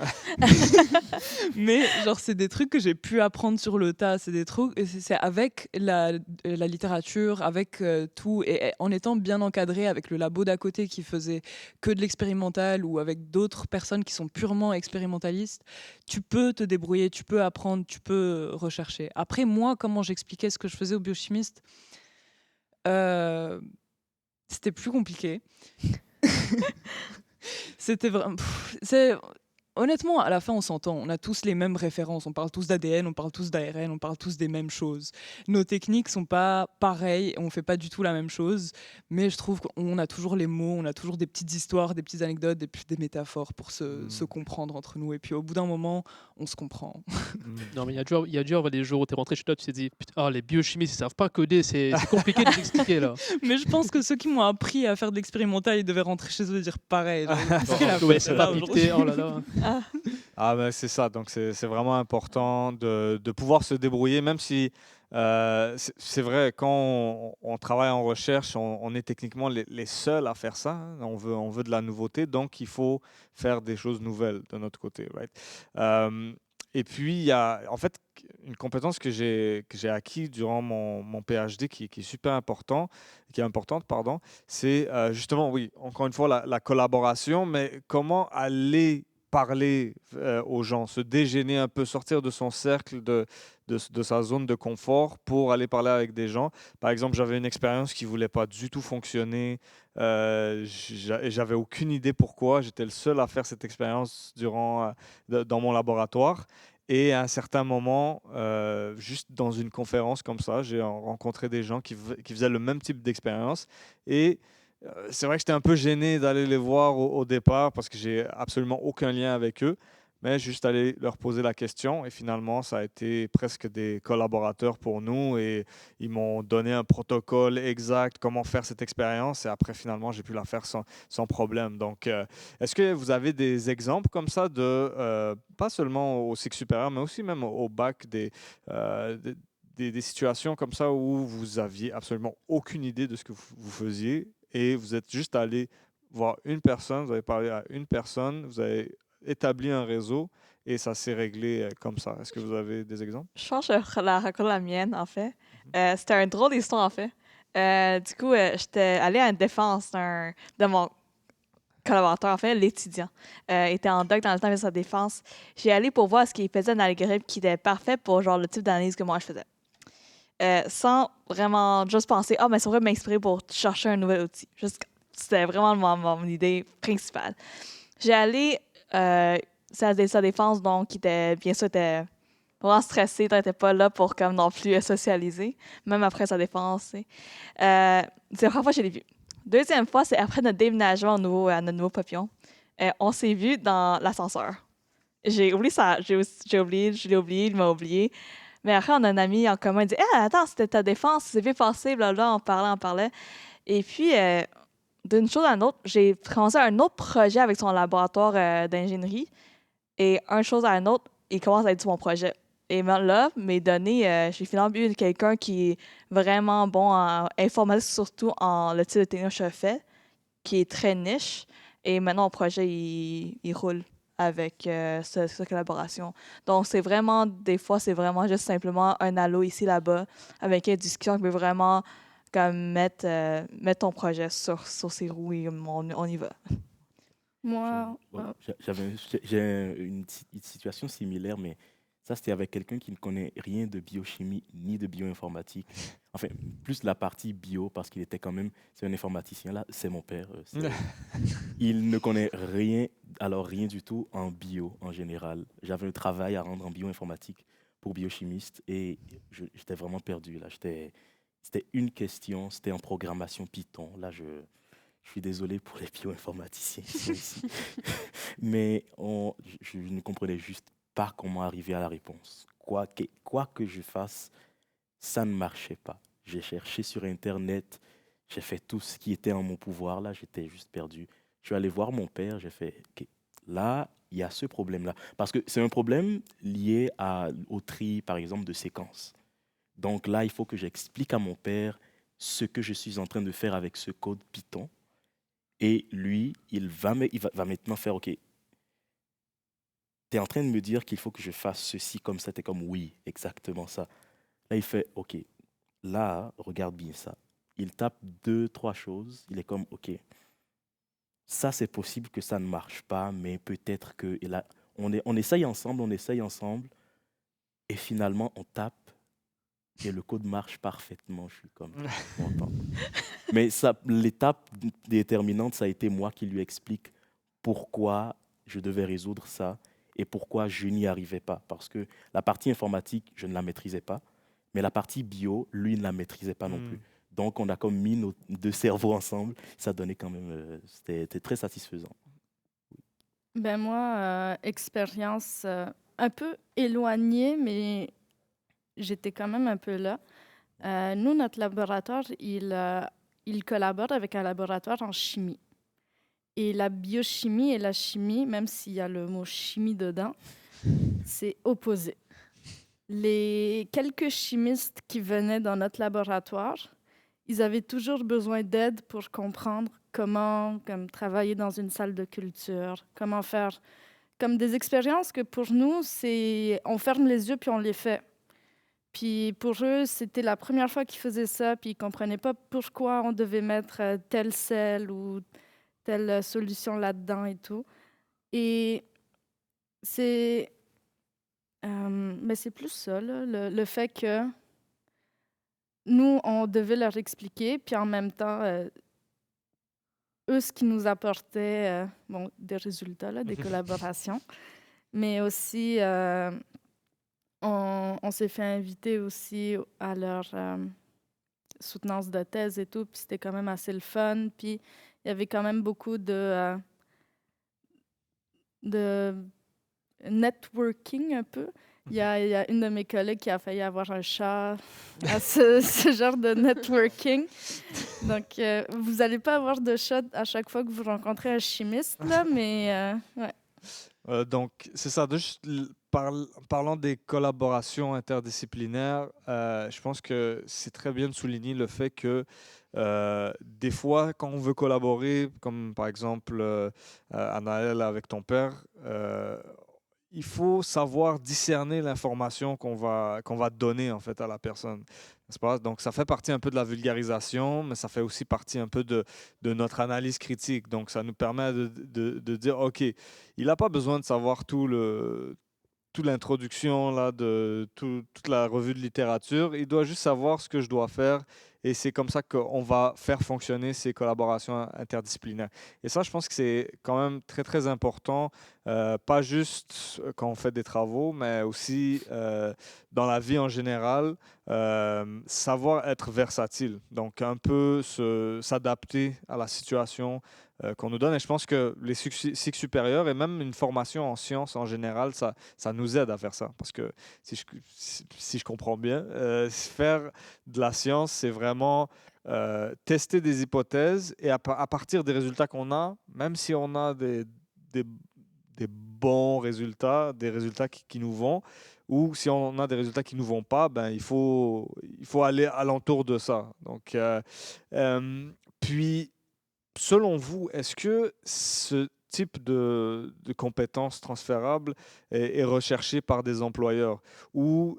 S8: Mais genre, c'est des trucs que j'ai pu apprendre sur le tas. C'est des trucs, et c'est avec la littérature, avec tout, et en étant bien encadré avec le labo d'à côté qui faisait que de l'expérimental ou avec d'autres personnes qui sont purement expérimentalistes, tu peux te débrouiller, tu peux apprendre, tu peux rechercher. Après, moi, comment j'expliquais ce que je faisais aux biochimistes, euh, c'était plus compliqué. C'était vraiment. Honnêtement, à la fin, on s'entend. On a tous les mêmes références. On parle tous d'ADN, on parle tous d'ARN, on parle tous des mêmes choses. Nos techniques sont pas pareilles, on fait pas du tout la même chose. Mais je trouve qu'on a toujours les mots, on a toujours des petites histoires, des petites anecdotes, des métaphores pour se comprendre entre nous. Et puis au bout d'un moment, on se comprend.
S4: Non, mais il y a dû avoir des jours où tu es rentré chez toi, tu t'es dit, putain, ah, les biochimistes, ils savent pas coder, c'est compliqué de les expliquer là.
S8: Mais je pense que ceux qui m'ont appris à faire de l'expérimental, ils devaient rentrer chez eux et dire pareil. Genre, qu'est-ce qu'elle a
S4: Ouais,
S8: fait,
S4: c'est
S8: celle-là,
S4: pas
S8: aujourd'hui
S4: piqueté, oh là là.
S2: Ah, ben c'est ça. Donc, c'est vraiment important de pouvoir se débrouiller, même si c'est vrai, quand on travaille en recherche, on est techniquement les seuls à faire ça, hein. On veut de la nouveauté, donc il faut faire des choses nouvelles de notre côté, right? Et puis, il y a en fait une compétence que j'ai acquis durant mon PhD qui est super importante, c'est justement, oui, encore une fois, la collaboration, mais comment aller parler aux gens, se dégainer un peu, sortir de son cercle, de sa zone de confort pour aller parler avec des gens. Par exemple, j'avais une expérience qui ne voulait pas du tout fonctionner. J'avais aucune idée pourquoi. J'étais le seul à faire cette expérience dans mon laboratoire. Et à un certain moment, juste dans une conférence comme ça, j'ai rencontré des gens qui faisaient le même type d'expérience. Et c'est vrai que j'étais un peu gêné d'aller les voir au départ parce que j'ai absolument aucun lien avec eux, mais juste aller leur poser la question et finalement ça a été presque des collaborateurs pour nous et ils m'ont donné un protocole exact, comment faire cette expérience et après finalement j'ai pu la faire sans problème. Donc est-ce que vous avez des exemples comme ça pas seulement au cycle supérieur, mais aussi même au bac, des situations comme ça où vous aviez absolument aucune idée de ce que vous faisiez et vous êtes juste allé voir une personne, vous avez parlé à une personne, vous avez établi un réseau et ça s'est réglé comme ça. Est-ce que vous avez des exemples?
S3: Je pense que je la raconte la mienne, en fait. C'était un drôle d'histoire, en fait. Du coup, j'étais allée à une défense de mon collaborateur, en fait, l'étudiant. Était en doc dans le temps de sa défense. J'ai allé pour voir ce qu'il faisait un algorithme qui était parfait pour genre le type d'analyse que moi je faisais. Sans vraiment juste penser, mais ça pourrait m'inspirer pour chercher un nouvel outil. C'était vraiment mon idée principale. J'ai allé sa défense, donc, qui était, bien sûr, était vraiment stressé, il n'était pas là pour comme non plus socialiser, même après sa défense. C'est la première fois que je l'ai vu. Deuxième fois, c'est après notre déménagement à notre nouveau papillon. On s'est vu dans l'ascenseur. J'ai oublié ça, je l'ai oublié, il m'a oublié. Mais après, on a un ami en commun, il dit « attends, c'était ta défense, c'est bien passé, blablabla, on parlait. » Et puis, d'une chose à une autre, j'ai commencé un autre projet avec son laboratoire d'ingénierie. Et une chose à une autre, il commence à être sur mon projet. Et là, mes données, j'ai finalement eu quelqu'un qui est vraiment bon en informatique, surtout en le type de technologie que je fais, qui est très niche. Et maintenant, mon projet, il roule avec cette collaboration. Donc, c'est vraiment, des fois, c'est vraiment juste simplement un halo ici, là-bas, avec une discussion qui peut vraiment comme mettre ton projet sur ses roues et on y va.
S5: Moi,
S6: J'ai une situation similaire, mais ça, c'était avec quelqu'un qui ne connaît rien de biochimie ni de bioinformatique. Enfin, plus la partie bio, parce qu'il était quand même, c'est un informaticien, là, c'est mon père. Il ne connaît rien, alors rien du tout en bio en général. J'avais un travail à rendre en bioinformatique pour biochimiste et j'étais vraiment perdu. Là, c'était une question, c'était en programmation Python. Là, je suis désolé pour les bioinformaticiens qui sont ici. Mais je ne comprenais juste pas comment arriver à la réponse. Quoi que je fasse, ça ne marchait pas. J'ai cherché sur Internet, j'ai fait tout ce qui était en mon pouvoir. Là, j'étais juste perdu. Je suis allé voir mon père, j'ai fait, OK, là, il y a ce problème-là. Parce que c'est un problème lié au tri, par exemple, de séquences. Donc là, il faut que j'explique à mon père ce que je suis en train de faire avec ce code Python. Et lui, il va maintenant faire, OK, tu es en train de me dire qu'il faut que je fasse ceci comme ça. Tu es comme, oui, exactement ça. Là, il fait, OK, là, regarde bien ça. Il tape 2-3 choses. Il est comme, OK, ça, c'est possible que ça ne marche pas, mais peut-être que... Et là, on essaye ensemble, et finalement, on tape, et le code marche parfaitement. Je suis comme content. Mais l'étape déterminante, ça a été moi qui lui explique pourquoi je devais résoudre ça et pourquoi je n'y arrivais pas. Parce que la partie informatique, je ne la maîtrisais pas, mais la partie bio, lui, ne la maîtrisait pas non plus. Donc, on a comme mis nos deux cerveaux ensemble. Ça donnait quand même... c'était très satisfaisant.
S5: Ben moi, expérience un peu éloignée, mais j'étais quand même un peu là. Nous, notre laboratoire, il collabore avec un laboratoire en chimie. Et la biochimie et la chimie, même s'il y a le mot chimie dedans, c'est opposé. Les quelques chimistes qui venaient dans notre laboratoire, ils avaient toujours besoin d'aide pour comprendre comment travailler dans une salle de culture, comment faire comme des expériences que pour nous, c'est on ferme les yeux puis on les fait. Puis pour eux, c'était la première fois qu'ils faisaient ça, puis ils ne comprenaient pas pourquoi on devait mettre tel sel ou telle solution là-dedans et tout. Et c'est mais c'est plus ça, là, le fait que nous, on devait leur expliquer, puis en même temps, eux, ce qui nous apportait, bon, des résultats, là, des collaborations, mais aussi, on s'est fait inviter aussi à leur soutenance de thèse et tout, puis c'était quand même assez le fun, puis il y avait quand même beaucoup de networking un peu. Il y a une de mes collègues qui a failli avoir un chat à ce genre de networking. Donc, vous n'allez pas avoir de chat à chaque fois que vous rencontrez un chimiste, là, mais ouais.
S2: Donc, c'est ça. Parlant des collaborations interdisciplinaires, je pense que c'est très bien de souligner le fait que des fois, quand on veut collaborer, comme par exemple Anaël avec ton père, il faut savoir discerner l'information qu'on va donner en fait à la personne. N'est-ce pas? Donc, ça fait partie un peu de la vulgarisation, mais ça fait aussi partie un peu de notre analyse critique. Donc, ça nous permet de dire, OK, il n'a pas besoin de savoir toute l'introduction là, toute la revue de littérature. Il doit juste savoir ce que je dois faire. Et c'est comme ça qu'on va faire fonctionner ces collaborations interdisciplinaires. Et ça, je pense que c'est quand même très, très important, pas juste quand on fait des travaux, mais aussi dans la vie en général, savoir être versatile. Donc, un peu s'adapter à la situation qu'on nous donne. Et je pense que les cycles supérieurs et même une formation en sciences en général, ça nous aide à faire ça. Parce que si je comprends bien, faire de la science, c'est vraiment tester des hypothèses et à partir des résultats qu'on a, même si on a des, des bons résultats, des résultats qui nous vont, ou si on a des résultats qui ne nous vont pas, ben, il faut aller alentour de ça. Donc, puis, selon vous, est-ce que ce type de compétences transférables est recherché par des employeurs? Ou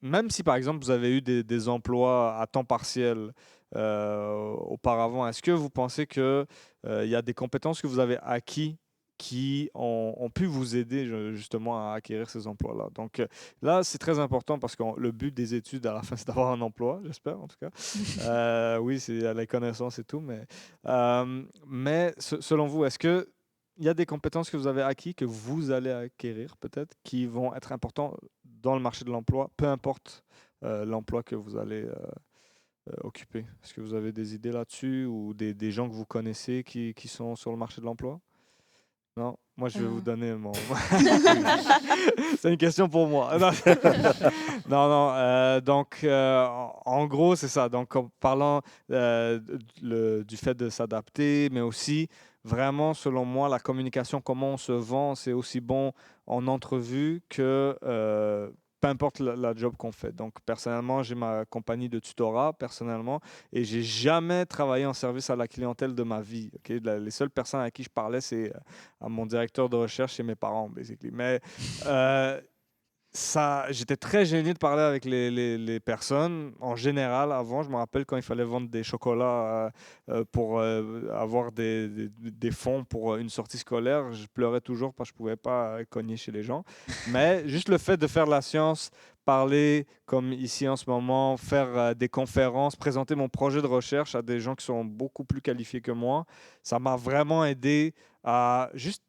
S2: même si, par exemple, vous avez eu des emplois à temps partiel auparavant, est-ce que vous pensez qu'il y a des compétences que vous avez acquis qui ont pu vous aider justement à acquérir ces emplois-là? Donc là, c'est très important parce que le but des études à la fin, c'est d'avoir un emploi, j'espère en tout cas. Oui, c'est les connaissances et tout, mais selon vous, est-ce que il y a des compétences que vous avez acquis, que vous allez acquérir peut-être, qui vont être importantes dans le marché de l'emploi, peu importe l'emploi que vous allez occuper? Est-ce que vous avez des idées là-dessus ou des gens que vous connaissez qui sont sur le marché de l'emploi? Non? Moi, je vais vous donner mon... C'est une question pour moi. Non, non. Donc, en gros, c'est ça. Donc, en parlant du fait de s'adapter, mais aussi, vraiment, selon moi, la communication, comment on se vend, c'est aussi bon en entrevue que peu importe la job qu'on fait. Donc, personnellement, j'ai ma compagnie de tutorat, personnellement, et j'ai jamais travaillé en service à la clientèle de ma vie. Ok? Les seules personnes à qui je parlais, c'est à mon directeur de recherche et mes parents, basically. Mais j'étais très gêné de parler avec les personnes en général avant. Je me rappelle quand il fallait vendre des chocolats pour avoir des fonds pour une sortie scolaire, je pleurais toujours parce que je ne pouvais pas cogner chez les gens. Mais juste le fait de faire de la science, parler comme ici en ce moment, faire des conférences, présenter mon projet de recherche à des gens qui sont beaucoup plus qualifiés que moi, ça m'a vraiment aidé à juste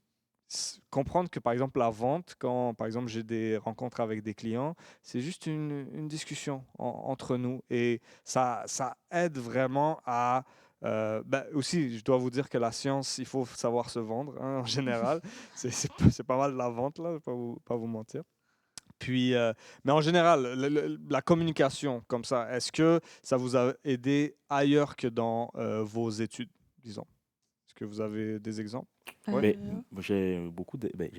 S2: comprendre que, par exemple, la vente, quand, par exemple, j'ai des rencontres avec des clients, c'est juste une discussion entre nous. Et ça aide vraiment à... aussi, je dois vous dire que la science, il faut savoir se vendre, hein, en général. C'est pas mal la vente, là, je ne vais pas vous mentir. Puis, mais en général, la communication comme ça, est-ce que ça vous a aidé ailleurs que dans vos études, disons? Est-ce que vous avez des exemples?
S6: Mais j'ai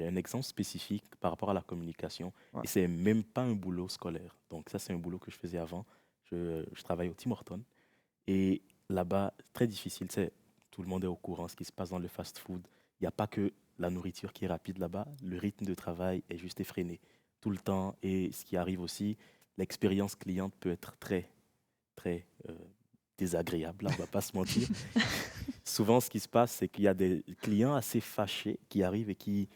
S6: un exemple spécifique par rapport à la communication
S2: Ouais.
S6: et c'est même pas un boulot scolaire. Donc ça, c'est un boulot que je faisais avant. Je travaille au Tim Hortons et là-bas, très difficile. Tout le monde est au courant de ce qui se passe dans le fast-food. Il n'y a pas que la nourriture qui est rapide là-bas. Le rythme de travail est juste effréné tout le temps. Et ce qui arrive aussi, l'expérience cliente peut être très, très désagréable, là, on ne va pas se mentir. Souvent, ce qui se passe, c'est qu'il y a des clients assez fâchés qui arrivent et qui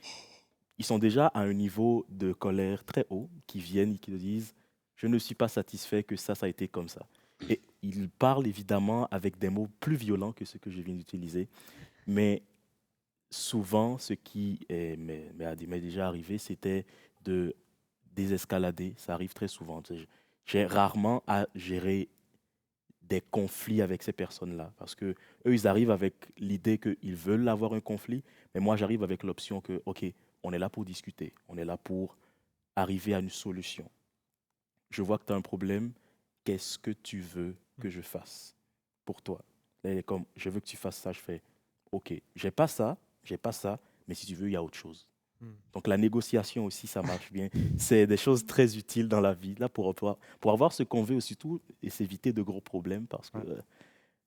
S6: ils sont déjà à un niveau de colère très haut, qui viennent et qui te disent « je ne suis pas satisfait que ça a été comme ça ». Et ils parlent évidemment avec des mots plus violents que ceux que je viens d'utiliser, mais souvent, ce qui m'est déjà arrivé, c'était de désescalader. Ça arrive très souvent. Tu sais, j'ai rarement à gérer des conflits avec ces personnes-là. Parce que eux, ils arrivent avec l'idée qu'ils veulent avoir un conflit, mais moi, j'arrive avec l'option que, OK, on est là pour discuter, on est là pour arriver à une solution. Je vois que tu as un problème, qu'est-ce que tu veux que je fasse pour toi? Là, elle est comme, je veux que tu fasses ça, je fais, OK, j'ai pas ça, mais si tu veux, il y a autre chose. Donc la négociation aussi, ça marche bien. C'est des choses très utiles dans la vie, là, pour avoir ce qu'on veut surtout et s'éviter de gros problèmes parce que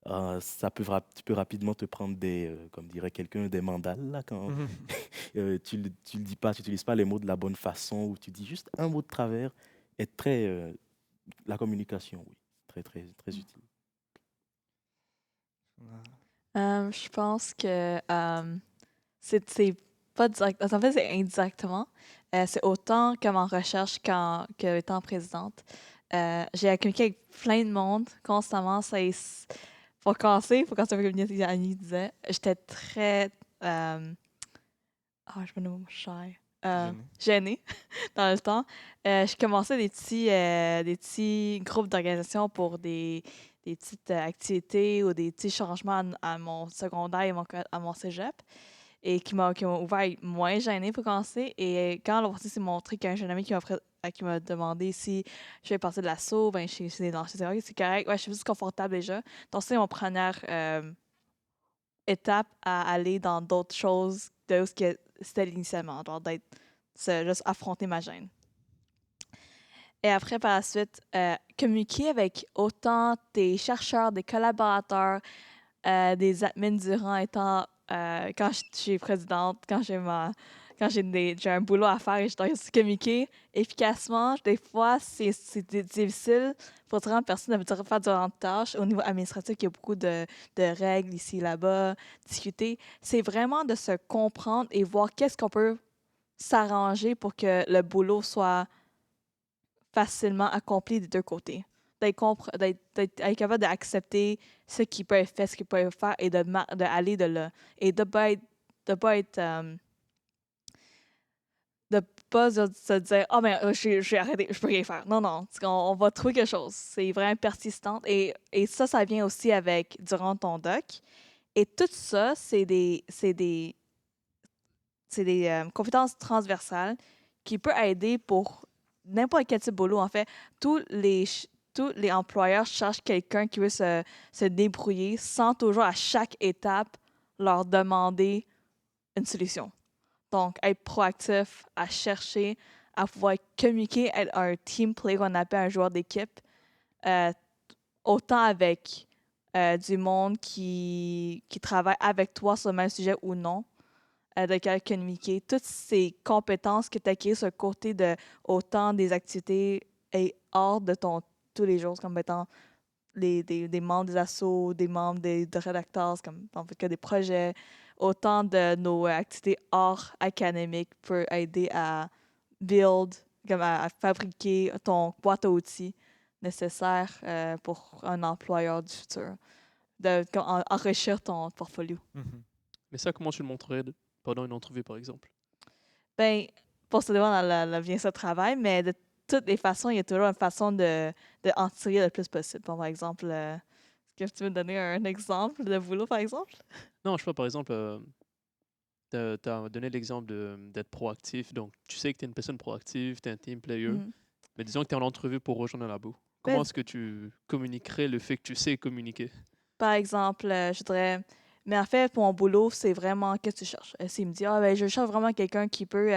S6: tu peux rapidement te prendre comme dirait quelqu'un, des mandales, là, quand tu le dis pas, tu n'utilises pas les mots de la bonne façon ou tu dis juste un mot de travers. Est très, la communication, oui, très, très, très utile.
S3: Je pense que c'est pas direct. En fait, c'est indirectement. C'est autant comme en recherche qu'étant présidente. J'ai communiqué avec plein de monde constamment. Pour commencer, comme Annie disait, j'étais très. Je me nomme shy. Gênée dans le temps. Je commençais des petits groupes d'organisation pour des petites activités ou des petits changements à mon secondaire et à mon cégep et qui m'ont ouvert à être moins gênée pour commencer. Et quand l'opportunité s'est montrée qu'un jeune ami qui m'a demandé si je fais partie de l'assaut, ben, je suis dans c'est correct, ouais, je suis plus confortable déjà. Donc, c'est mon première étape à aller dans d'autres choses de ce que c'était initialement, genre juste affronter ma gêne. Et après, par la suite, communiquer avec autant des chercheurs, des collaborateurs, des admins durant étant quand je suis présidente, quand j'ai un boulot à faire et je dois communiquer efficacement. Des fois, c'est difficile pour différentes personnes de faire différentes tâches. Au niveau administratif, il y a beaucoup de règles ici et là-bas, discuter. C'est vraiment de se comprendre et voir qu'est-ce qu'on peut s'arranger pour que le boulot soit facilement accompli des deux côtés. D'être capable d'accepter ce qui peut être fait, ce qui peut être fait et d'aller de là. Et de ne pas se dire « Ah, mais j'ai arrêté, je peux rien faire. » Non, non, on va trouver quelque chose. C'est vraiment persistant. Et ça vient aussi durant ton doc. Et tout ça, c'est des compétences transversales qui peuvent aider pour n'importe quel type de boulot. En fait, tous les employeurs cherchent quelqu'un qui veut se débrouiller sans toujours à chaque étape leur demander une solution. Donc, être proactif, à chercher, à pouvoir communiquer, être un team player qu'on appelle un joueur d'équipe, autant avec du monde qui travaille avec toi sur le même sujet ou non, de communiquer. Toutes ces compétences que tu as acquises sur le côté de autant des activités et hors de tous les jours, comme étant des membres des assos, des membres de rédacteurs, comme dans le cas des projets, autant de nos activités hors académiques peut aider à build, comme à fabriquer ton boîte à outils nécessaire pour un employeur du futur, enrichir ton portfolio.
S4: Mais ça, comment tu le montrerais pendant une entrevue, par exemple?
S3: Ben, pour se dépendre dans bien ce travail, mais de toutes les façons, il y a toujours une façon de en tirer le plus possible. Bon, par exemple, est-ce que tu veux me donner un exemple de boulot, par exemple?
S4: Non, je sais pas, par exemple, tu as donné l'exemple d'être proactif. Donc, tu sais que tu es une personne proactive, tu es un team player.
S3: Mhm.
S4: Mais disons que tu es en entrevue pour rejoindre un labo.
S3: Ben,
S4: Comment est-ce que tu communiquerais le fait que tu sais communiquer?
S3: Par exemple, je dirais, mais en fait, pour mon boulot, c'est vraiment qu'est-ce que tu cherches. S'il me dit, ben, je cherche vraiment quelqu'un qui peut,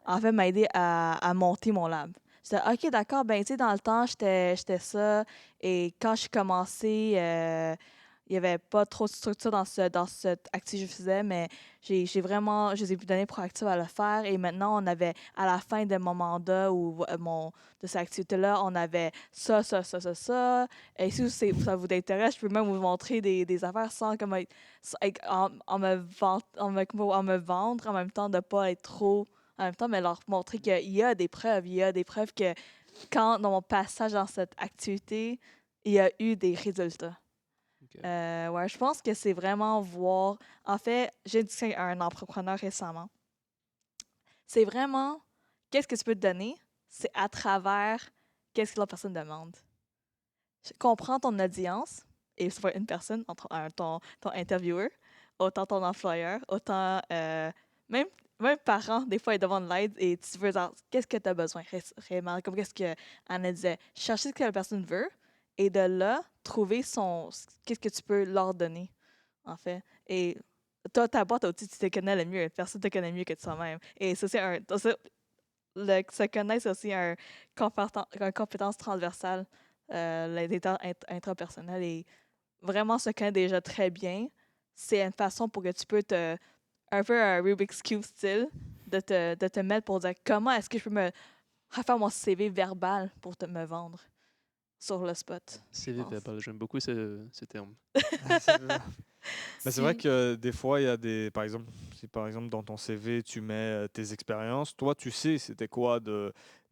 S3: en fait, m'aider à monter mon lab. Je dis, OK, d'accord, ben, tu sais, dans le temps, j'étais ça. Et quand j'ai commencé, il n'y avait pas trop de structure dans cette activité que je faisais, mais je les ai donné proactive à le faire. Et maintenant, on avait, à la fin de mon mandat ou de cette activité-là, on avait ça. Et si ça vous intéresse, je peux même vous montrer des affaires sans en me vendre, en même temps de ne pas être trop en même temps, mais leur montrer qu'il y a des preuves. Il y a des preuves que quand, dans mon passage dans cette activité, il y a eu des résultats.
S4: Ok.
S3: Ouais, je pense que c'est vraiment voir. En fait, j'ai discuté avec un entrepreneur récemment. C'est vraiment qu'est-ce que tu peux te donner, c'est à travers qu'est-ce que la personne demande. Comprends ton audience, et soit une personne, ton intervieweur, autant ton employeur, autant même, même parents, des fois, ils demandent l'aide et tu veux dire, qu'est-ce que tu as besoin réellement, comme qu'est-ce que Anna disait, chercher ce que la personne veut et de là, trouver qu'est-ce que tu peux leur donner, en fait. Et toi, ta boîte à outils, tu te connais le mieux, personne ne te connaît mieux que toi-même. Et ça, se connaître, c'est aussi une compétence transversale, l'intelligence intrapersonnelle. Et vraiment se connaître déjà très bien, c'est une façon pour que tu peux un peu un Rubik's Cube style, de te mettre pour dire comment est-ce que je peux me refaire mon CV verbal pour me vendre sur le spot. je
S4: CV
S3: pense.
S4: verbal, j'aime beaucoup ce terme.
S2: Mais c'est vrai que des fois, il y a par exemple, si par exemple dans ton CV, tu mets tes expériences, toi, tu sais c'était quoi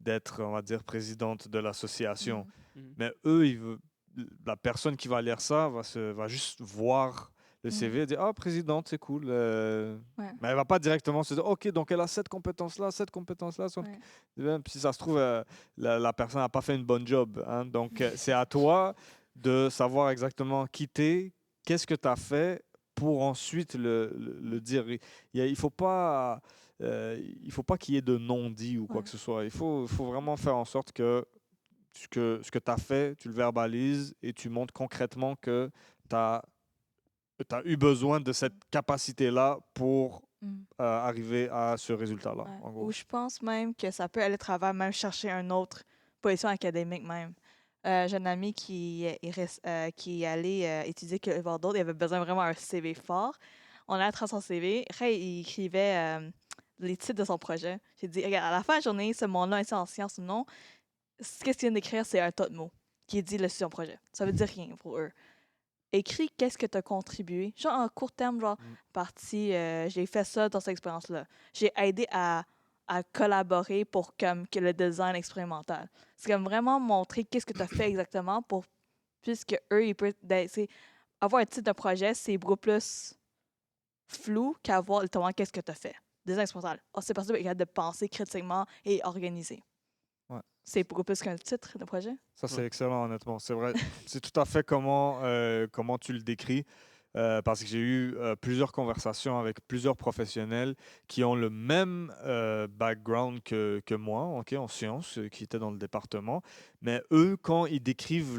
S2: d'être, on va dire, présidente de l'association.
S3: Mm.
S2: Mais eux, la personne qui va lire ça va juste voir le CV et dire ah, présidente, c'est cool.
S3: Ouais.
S2: Mais elle va pas directement se dire ok, donc elle a cette compétence-là.
S3: Ouais.
S2: Puis si ça se trouve, la personne n'a pas fait une bonne job. Hein. Donc, c'est à toi de savoir exactement qui t'es, qu'est-ce que tu as fait pour ensuite le dire. Il faut pas. Il faut pas qu'il y ait de non-dit ou quoi
S3: Ouais.
S2: que ce soit. Il faut vraiment faire en sorte que ce que tu as fait, tu le verbalises et tu montres concrètement que tu as eu besoin de cette capacité-là pour
S3: Mm.
S2: arriver à ce résultat-là,
S3: Ouais.
S2: en gros.
S3: Ou je pense même que ça peut aller de travers, même chercher une autre position académique même. J'ai un ami qui est allé étudier que Bordeaux, il avait besoin vraiment d'un CV fort. On a tracer son CV. Après, il écrivait les titres de son projet. J'ai dit, regarde, à la fin de la journée, ce monde-là, est en sciences ou non, ce qu'il vient d'écrire, c'est un tas de mots qui est dit le sur son projet. Ça veut dire rien pour eux. Écris qu'est-ce que tu as contribué. Genre en court terme, genre, partie, j'ai fait ça dans cette expérience-là. J'ai aidé à collaborer pour comme que le design expérimental. C'est comme vraiment montrer qu'est-ce que tu as fait exactement pour puisque eux, ils peuvent avoir un titre de projet, c'est beaucoup plus flou qu'avoir justement qu'est-ce que tu as fait. Design expérimental. Oh, c'est possible de penser critiquement et organiser.
S2: Ouais.
S3: C'est beaucoup plus qu'un titre de projet.
S2: Ça, c'est excellent, honnêtement. C'est vrai. C'est tout à fait comment tu le décris. Parce que j'ai eu plusieurs conversations avec plusieurs professionnels qui ont le même background que moi, ok, en sciences, qui étaient dans le département. Mais eux, quand ils décrivent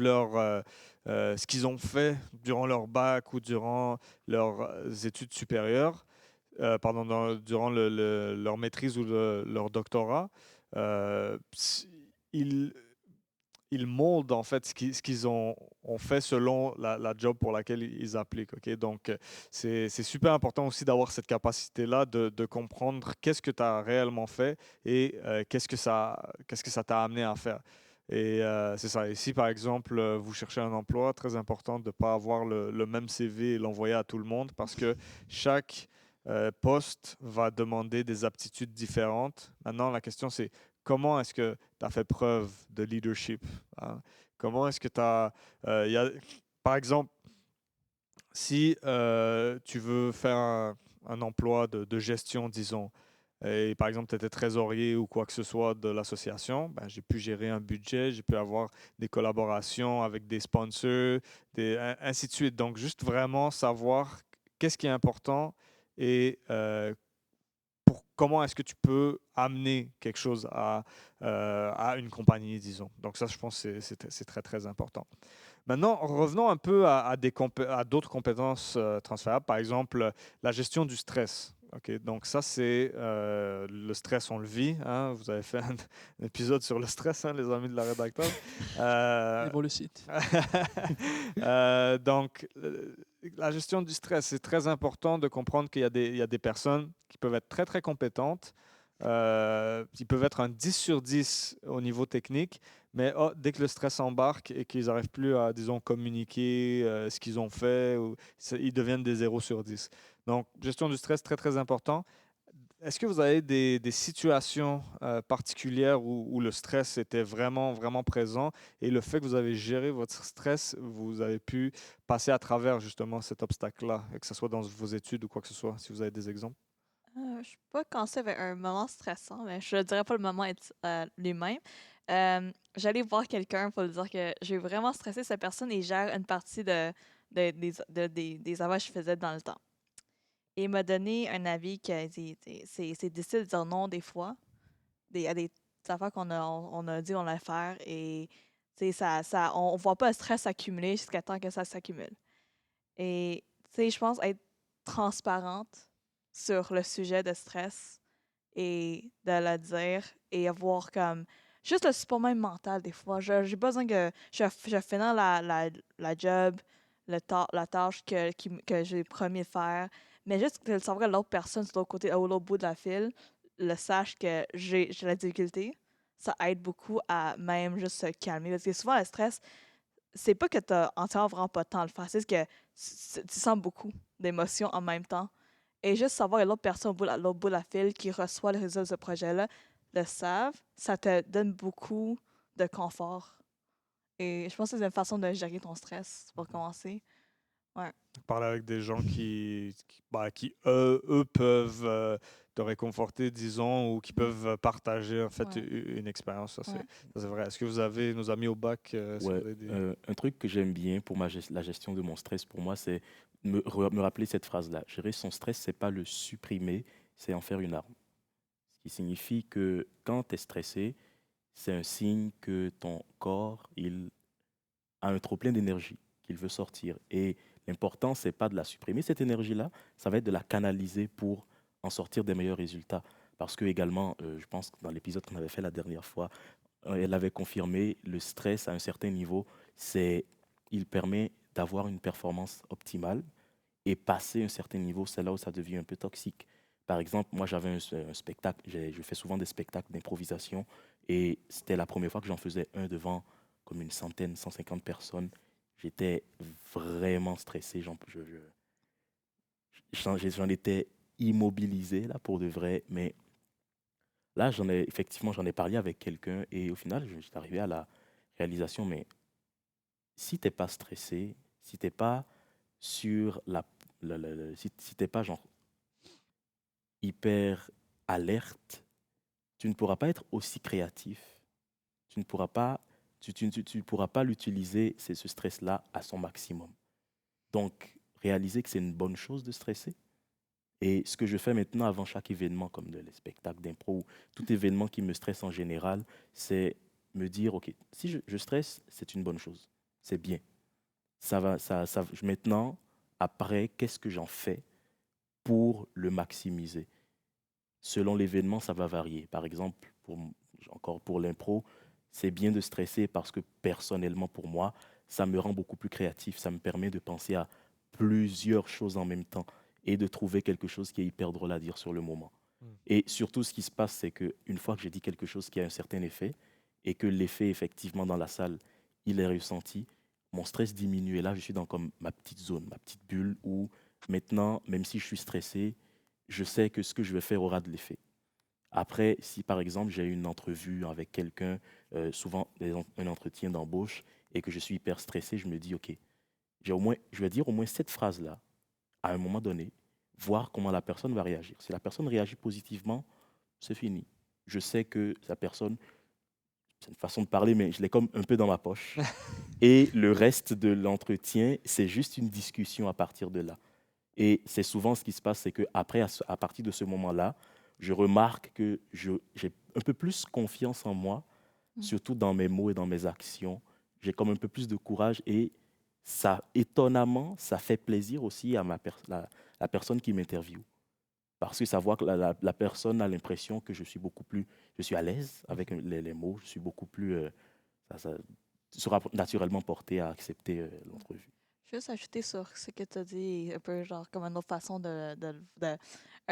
S2: ce qu'ils ont fait durant leur bac ou durant leurs études supérieures, durant leur maîtrise ou leur doctorat, ils ils moldent en fait ce qu'ils ont fait selon la job pour laquelle ils appliquent. Ok. Donc, c'est super important aussi d'avoir cette capacité-là de comprendre qu'est-ce que tu as réellement fait et qu'est-ce que ça t'a amené à faire. Et c'est ça. Et si par exemple, vous cherchez un emploi, très important de ne pas avoir le même CV et l'envoyer à tout le monde parce que chaque poste va demander des aptitudes différentes. Maintenant, la question c'est comment est-ce que tu as fait preuve de leadership? Hein? Comment est-ce que tu as... par exemple, si tu veux faire un emploi de gestion, disons, et par exemple, tu étais trésorier ou quoi que ce soit de l'association, ben, j'ai pu gérer un budget, j'ai pu avoir des collaborations avec des sponsors, ainsi de suite. Donc, juste vraiment savoir qu'est-ce qui est important et comment est-ce que tu peux amener quelque chose à une compagnie, disons. Donc ça, je pense que c'est très, très important. Maintenant, revenons un peu à d'autres compétences transférables. Par exemple, la gestion du stress. Ok, donc ça, c'est le stress, on le vit. Hein. Vous avez fait un épisode sur le stress, hein, les amis de la rédacteur.
S4: Allez voir le site.
S2: Donc, la gestion du stress, c'est très important de comprendre qu'il y a des personnes qui peuvent être très, très compétentes, qui peuvent être un 10 sur 10 au niveau technique, mais dès que le stress embarque et qu'ils n'arrivent plus à, disons, communiquer ce qu'ils ont fait, ils deviennent des 0 sur 10. Donc, gestion du stress, très, très important. Est-ce que vous avez des situations particulières où le stress était vraiment, vraiment présent et le fait que vous avez géré votre stress, vous avez pu passer à travers justement cet obstacle-là, et que ce soit dans vos études ou quoi que ce soit, si vous avez des exemples?
S3: Je suis pas quand c'est un moment stressant, mais je dirais pas le moment lui-même. J'allais voir quelqu'un pour lui dire que j'ai vraiment stressé cette personne et gère une partie des avoirs que je faisais dans le temps. Et il m'a donné un avis que c'est difficile de dire non des fois. À des affaires on a dit on allait faire et on voit pas le stress s'accumuler jusqu'à temps que ça s'accumule. Et je pense être transparente sur le sujet de stress et de le dire et avoir comme juste le support même mental des fois. J'ai pas besoin que je finis la job, la tâche que j'ai promis de faire, mais juste de savoir que l'autre personne sur l'autre côté, ou l'autre bout de la file, le sache que j'ai la difficulté, ça aide beaucoup à même juste se calmer. Parce que souvent, le stress, c'est pas que tu as entièrement vraiment pas de temps à le faire, c'est juste que tu sens beaucoup d'émotions en même temps. Et juste savoir que l'autre personne à l'autre bout de la file qui reçoit le résultat de ce projet-là le savent, ça te donne beaucoup de confort. Et je pense que c'est une façon de gérer ton stress pour commencer. Ouais.
S2: Parler avec des gens qui eux peuvent te réconforter, disons, ou qui peuvent partager en fait
S3: Ouais.
S2: une expérience. Ça,
S3: Ouais.
S2: c'est vrai. Est-ce que vous avez nos amis au bac? Est-ce que
S6: Ouais,
S2: vous avez des...
S6: un truc que j'aime bien pour la gestion de mon stress, pour moi, c'est me rappeler cette phrase-là. Gérer son stress, c'est pas le supprimer, c'est en faire une arme. Ce qui signifie que quand tu es stressé, c'est un signe que ton corps, il a un trop plein d'énergie, qu'il veut sortir. Et l'important, c'est pas de la supprimer, cette énergie-là, ça va être de la canaliser pour en sortir des meilleurs résultats. Parce que également, je pense que dans l'épisode qu'on avait fait la dernière fois, elle avait confirmé, le stress à un certain niveau, il permet d'avoir une performance optimale et passer un certain niveau, c'est là où ça devient un peu toxique. Par exemple, moi j'avais un spectacle, je fais souvent des spectacles d'improvisation et c'était la première fois que j'en faisais un devant comme une centaine, 150 personnes. J'étais vraiment stressé, j'en étais immobilisé là pour de vrai, mais là effectivement j'en ai parlé avec quelqu'un et au final je suis arrivé à la réalisation, mais si t'es pas stressé, si t'es pas sur si t'es pas genre hyper alerte, tu ne pourras pas être aussi créatif. Tu ne pourras pas, tu pourras pas l'utiliser, ce stress-là, à son maximum. Donc, réaliser que c'est une bonne chose de stresser. Et ce que je fais maintenant avant chaque événement, comme les spectacles d'impro ou tout événement qui me stresse en général, c'est me dire, OK, si je stresse, c'est une bonne chose. C'est bien. Maintenant, après, qu'est-ce que j'en fais pour le maximiser? Selon l'événement, ça va varier. Par exemple, encore pour l'impro, c'est bien de stresser parce que personnellement, pour moi, ça me rend beaucoup plus créatif. Ça me permet de penser à plusieurs choses en même temps et de trouver quelque chose qui est hyper drôle à dire sur le moment. Et surtout, ce qui se passe, c'est qu'une fois que j'ai dit quelque chose qui a un certain effet et que l'effet, effectivement, dans la salle, il est ressenti, mon stress diminue. Et là, je suis dans comme ma petite zone, ma petite bulle où maintenant, même si je suis stressé, je sais que ce que je vais faire aura de l'effet. Après, si par exemple j'ai une entrevue avec quelqu'un, souvent un entretien d'embauche, et que je suis hyper stressé, je me dis, OK, je vais dire au moins cette phrase-là, à un moment donné, voir comment la personne va réagir. Si la personne réagit positivement, c'est fini. Je sais que la personne, c'est une façon de parler, mais je l'ai comme un peu dans ma poche. Et le reste de l'entretien, c'est juste une discussion à partir de là. Et c'est souvent ce qui se passe, c'est qu'après, à partir de ce moment-là, je remarque que j'ai un peu plus confiance en moi, surtout dans mes mots et dans mes actions. J'ai comme un peu plus de courage et ça, étonnamment, ça fait plaisir aussi à la personne qui m'interviewe. Parce que savoir que la personne a l'impression que je suis à l'aise avec les mots, je suis beaucoup plus, ça sera naturellement porté à accepter l'entrevue.
S3: Juste ajouter sur ce que tu as dit, un peu genre comme une autre façon un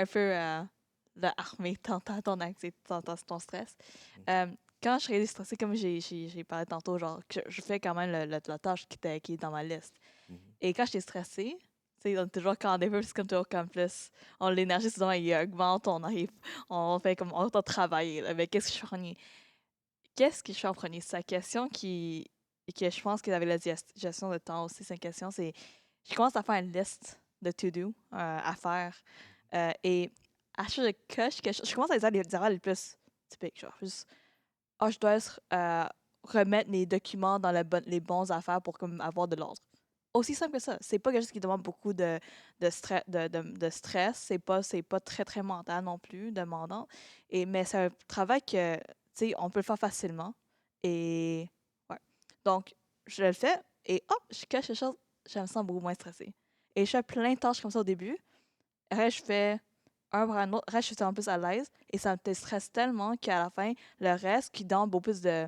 S3: peu de armer ton stress. Quand je serais stressée, comme j'ai parlé tantôt, genre que je fais quand même la tâche qui est dans ma liste.
S6: Mhm.
S3: Et quand j'étais stressée, sais, on est toujours quand on est c'est comme toujours comme plus. L'énergie, souvent, il augmente, on arrive, on fait comme, on travaille. Là, mais qu'est-ce que je fais en premier? Qu'est-ce que je fais en premier? C'est la question que je pense que avec la gestion de temps aussi, c'est une question, c'est, je commence à faire une liste de to-do à faire. Et à chaque coche, je commence à les erreurs les plus typiques, genre, juste, je dois remettre les documents dans les bons affaires pour comme, avoir de l'ordre. Aussi simple que ça. C'est pas quelque chose qui demande beaucoup de stress. C'est pas très, très mental non plus, demandant. Mais c'est un travail que, tu sais, on peut le faire facilement. Et, ouais. Donc, je le fais et hop, je cache les choses. Je me sens beaucoup moins stressée. Et je fais plein de tâches comme ça au début. Après, je fais un par un autre. Après, je suis en plus à l'aise. Et ça me stresse tellement qu'à la fin, le reste qui donne beaucoup plus de,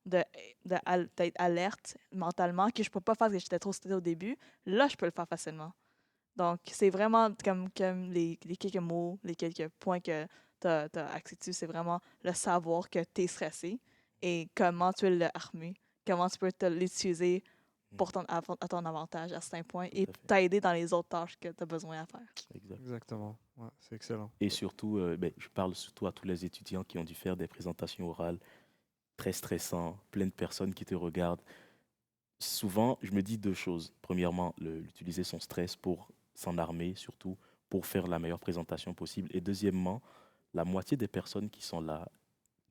S3: d'être alerte mentalement que je peux pas faire parce que j'étais trop stressée au début. Là, je peux le faire facilement. Donc, c'est vraiment comme les quelques mots, les quelques points que tu as accès dessus. C'est vraiment le savoir que tu es stressé et comment tu peux l'armer, comment tu peux l'utiliser pour à ton avantage à certains points et
S6: Tout à fait.
S3: t'aider dans les autres tâches que tu as besoin à faire.
S6: Exact.
S2: Exactement. Ouais, c'est excellent.
S6: Et surtout, je parle surtout à tous les étudiants qui ont dû faire des présentations orales très stressantes, plein de personnes qui te regardent. Souvent, je me dis deux choses. Premièrement, utiliser son stress pour s'en armer, surtout pour faire la meilleure présentation possible. Et deuxièmement, la moitié des personnes qui sont là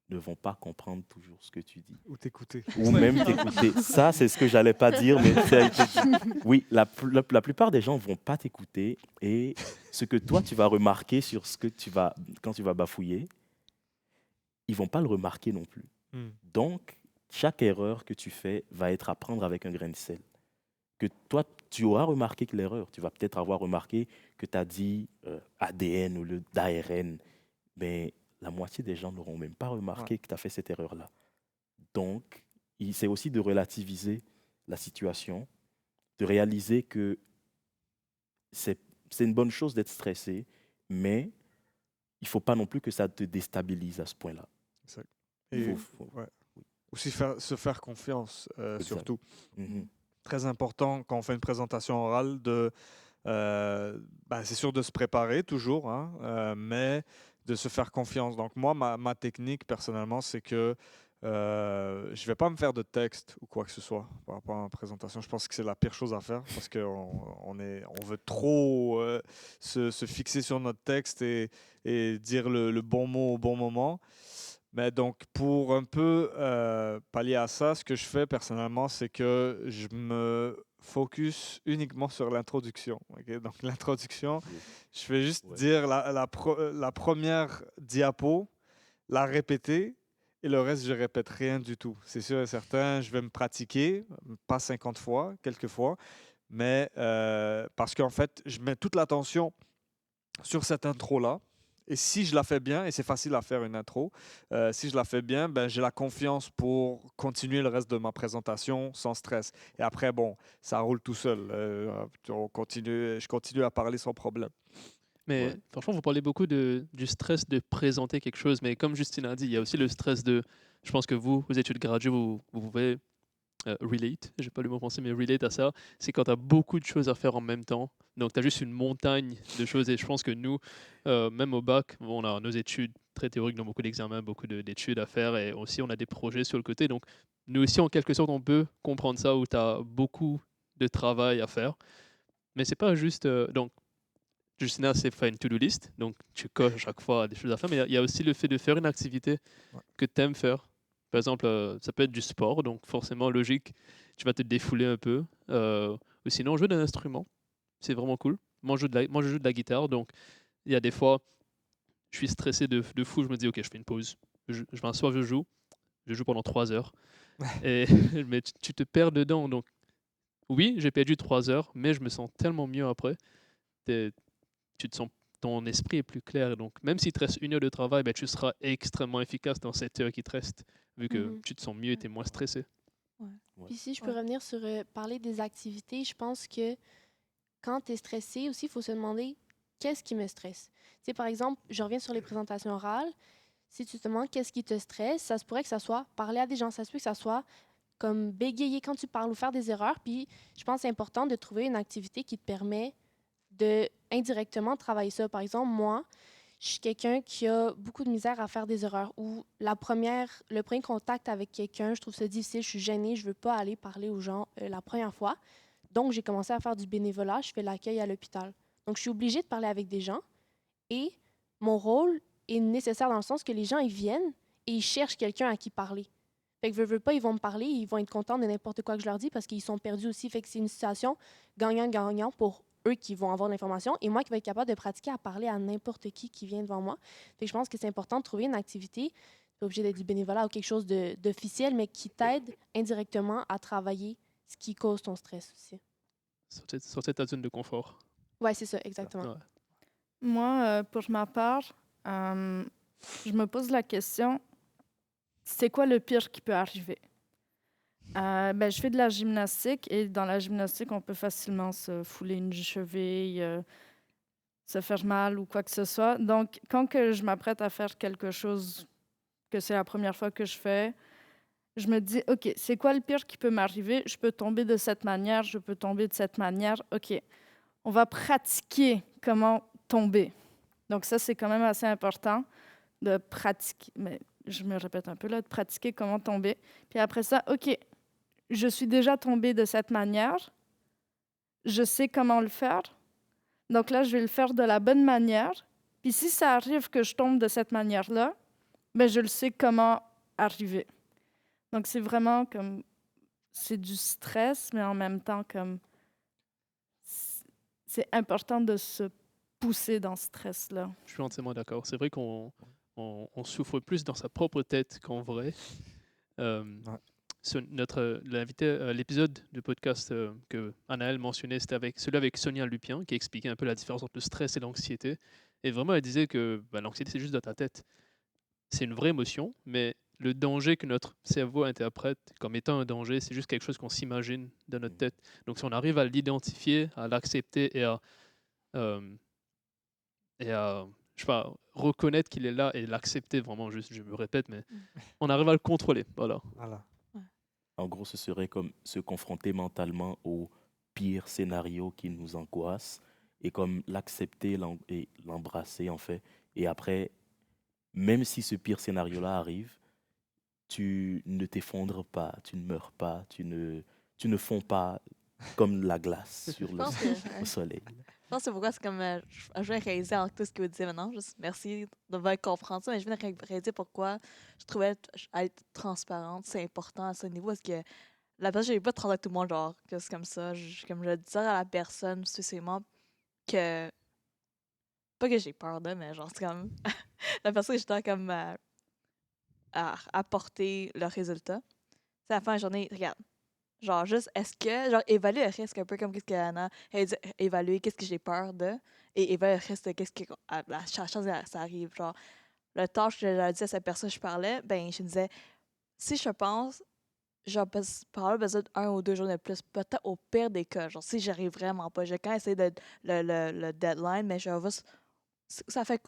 S6: ne vont pas comprendre toujours ce que tu dis.
S2: Ou t'écouter.
S6: Ou même t'écouter. Ça, c'est ce que j'allais pas dire, mais ça a été dit. Oui, la plupart des gens vont pas t'écouter et ce que toi, tu vas remarquer sur ce que quand tu vas bafouiller, ils vont pas le remarquer non plus. Donc, chaque erreur que tu fais va être à prendre avec un grain de sel. Que toi, tu auras remarqué que l'erreur, tu vas peut-être avoir remarqué que tu as dit ADN au lieu d'ARN, mais la moitié des gens n'auront même pas remarqué que tu as fait cette erreur-là. Donc, c'est aussi de relativiser la situation, de réaliser que c'est une bonne chose d'être stressé, mais il ne faut pas non plus que ça te déstabilise à ce point-là.
S2: Exact. Et
S6: Ouais.
S2: aussi se faire confiance, surtout.
S6: Mhm.
S2: Très important quand on fait une présentation orale c'est sûr de se préparer toujours, hein, mais de se faire confiance. Donc moi, ma technique personnellement, c'est que je ne vais pas me faire de texte ou quoi que ce soit par rapport à ma présentation. Je pense que c'est la pire chose à faire parce qu'on veut trop se fixer sur notre texte et dire le bon mot au bon moment. Mais donc, pour un peu pallier à ça, ce que je fais personnellement, c'est que je me focus uniquement sur l'introduction. Ok. Donc, l'introduction, je vais juste dire la première diapo, la répéter, et le reste, je répète rien du tout. C'est sûr et certain, je vais me pratiquer, pas 50 fois, quelques fois, mais parce qu'en fait, je mets toute l'attention sur cette intro-là. Et si je la fais bien, et c'est facile à faire une intro, si je la fais bien, j'ai la confiance pour continuer le reste de ma présentation sans stress. Et après, bon, ça roule tout seul. Je continue à parler sans problème.
S4: Mais franchement, vous parlez beaucoup du stress de présenter quelque chose, mais comme Justine a dit, il y a aussi le stress de, je pense que vous, aux études graduées, vous pouvez relate, j'ai pas le mot français, mais relate à ça, c'est quand tu as beaucoup de choses à faire en même temps. Donc tu as juste une montagne de choses et je pense que nous, même au bac, on a nos études très théoriques, donc beaucoup d'examens, beaucoup d'études à faire et aussi on a des projets sur le côté. Donc nous aussi, en quelque sorte, on peut comprendre ça où tu as beaucoup de travail à faire. Mais c'est pas juste... donc Justina, c'est faire une to-do list, donc tu coches chaque fois des choses à faire, mais il y a aussi le fait de faire une activité que tu aimes faire. Par exemple, ça peut être du sport, donc forcément logique, tu vas te défouler un peu. Ou sinon, jouer d'un instrument, c'est vraiment cool. Moi, je joue de la guitare, donc il y a des fois, je suis stressé de fou, je me dis, ok, je fais une pause. Je m'assois, je joue pendant 3 heures. Mais tu te perds dedans, donc oui, j'ai perdu 3 heures, mais je me sens tellement mieux après. Tu te sens, ton esprit est plus clair. Donc, même s'il te reste 1 heure de travail, tu seras extrêmement efficace dans cette heure qui te reste, vu que tu te sens mieux et tu es moins stressé.
S7: Puis si je peux revenir sur parler des activités, je pense que quand tu es stressé aussi, il faut se demander qu'est-ce qui me stresse. Tu sais, par exemple, je reviens sur les présentations orales. Si tu te demandes qu'est-ce qui te stresse, ça se pourrait que ça soit parler à des gens, ça se peut que ça soit comme bégayer quand tu parles ou faire des erreurs. Puis je pense que c'est important de trouver une activité qui te permet de indirectement travailler ça. Par exemple, moi, je suis quelqu'un qui a beaucoup de misère à faire des erreurs ou le premier contact avec quelqu'un, je trouve ça difficile, je suis gênée, je veux pas aller parler aux gens la première fois. Donc, j'ai commencé à faire du bénévolat, je fais l'accueil à l'hôpital. Donc, je suis obligée de parler avec des gens et mon rôle est nécessaire dans le sens que les gens, ils viennent et ils cherchent quelqu'un à qui parler. Fait que veux pas, ils vont me parler, ils vont être contents de n'importe quoi que je leur dis parce qu'ils sont perdus aussi. Fait que c'est une situation gagnant-gagnant pour eux qui vont avoir de l'information et moi qui vais être capable de pratiquer à parler à n'importe qui vient devant moi. Fait que je pense que c'est important de trouver une activité, pas obligé d'être du bénévolat ou quelque chose d'officiel, mais qui t'aide indirectement à travailler ce qui cause ton stress aussi.
S4: Sortir de ta zone de confort.
S7: Ouais, c'est ça, exactement.
S4: Ouais.
S5: Moi, pour ma part, je me pose la question, c'est quoi le pire qui peut arriver? Je fais de la gymnastique et dans la gymnastique, on peut facilement se fouler une cheville, se faire mal ou quoi que ce soit. Donc, quand que je m'apprête à faire quelque chose que c'est la première fois que je fais, je me dis, OK, c'est quoi le pire qui peut m'arriver? Je peux tomber de cette manière, je peux tomber de cette manière. OK, on va pratiquer comment tomber. Donc ça, c'est quand même assez important de pratiquer. Mais je me répète un peu là, de pratiquer comment tomber. Puis après ça, OK, je suis déjà tombée de cette manière. Je sais comment le faire. Donc là, je vais le faire de la bonne manière. Puis si ça arrive que je tombe de cette manière-là, je le sais comment arriver. Donc c'est vraiment comme... C'est du stress, mais en même temps, comme... C'est important de se pousser dans ce stress-là.
S4: Je suis entièrement d'accord. C'est vrai qu'on souffre plus dans sa propre tête qu'en vrai. L'épisode du podcast que Anaëlle mentionnait, c'était celui avec Sonia Lupien, qui expliquait un peu la différence entre le stress et l'anxiété. Et vraiment, elle disait que l'anxiété, c'est juste dans ta tête. C'est une vraie émotion, mais le danger que notre cerveau interprète comme étant un danger, c'est juste quelque chose qu'on s'imagine dans notre tête. Donc, si on arrive à l'identifier, à l'accepter et à je sais pas, reconnaître qu'il est là et l'accepter vraiment, juste, je me répète, mais on arrive à le contrôler. Voilà.
S6: En gros, ce serait comme se confronter mentalement au pire scénario qui nous angoisse et comme l'accepter et l'embrasser en fait. Et après, même si ce pire scénario-là arrive, tu ne t'effondres pas, tu ne meurs pas, tu ne fonds pas comme la glace sur au soleil.
S3: Je pense que c'est pourquoi c'est comme je viens de réaliser en tout ce que vous disiez maintenant. Juste merci de me comprendre ça, mais je viens de réaliser pourquoi je trouvais être transparente, c'est important à ce niveau. Parce que la personne, je n'ai pas de transmettre avec tout le monde, genre, que c'est comme ça. Comme je disais à la personne, spécialement, que. Pas que j'ai peur de, mais genre, c'est comme. La personne, j'étais comme à apporter le résultat. C'est à la fin de la journée, regarde. Genre, juste, est-ce que, genre, évaluer le risque, un peu comme qu'est-ce qu'Anna a dit, évaluer qu'est-ce que j'ai peur de, et évaluer le risque de qu'est-ce que, la chance que ça arrive. Genre, le tâche que j'avais dit à cette personne que je parlais, ben, je me disais, si je pense, genre, par besoin d'un ou deux jours de plus, peut-être au pire des cas, genre, si j'arrive vraiment pas, j'ai quand même essayé le deadline, mais je vais, ça fait,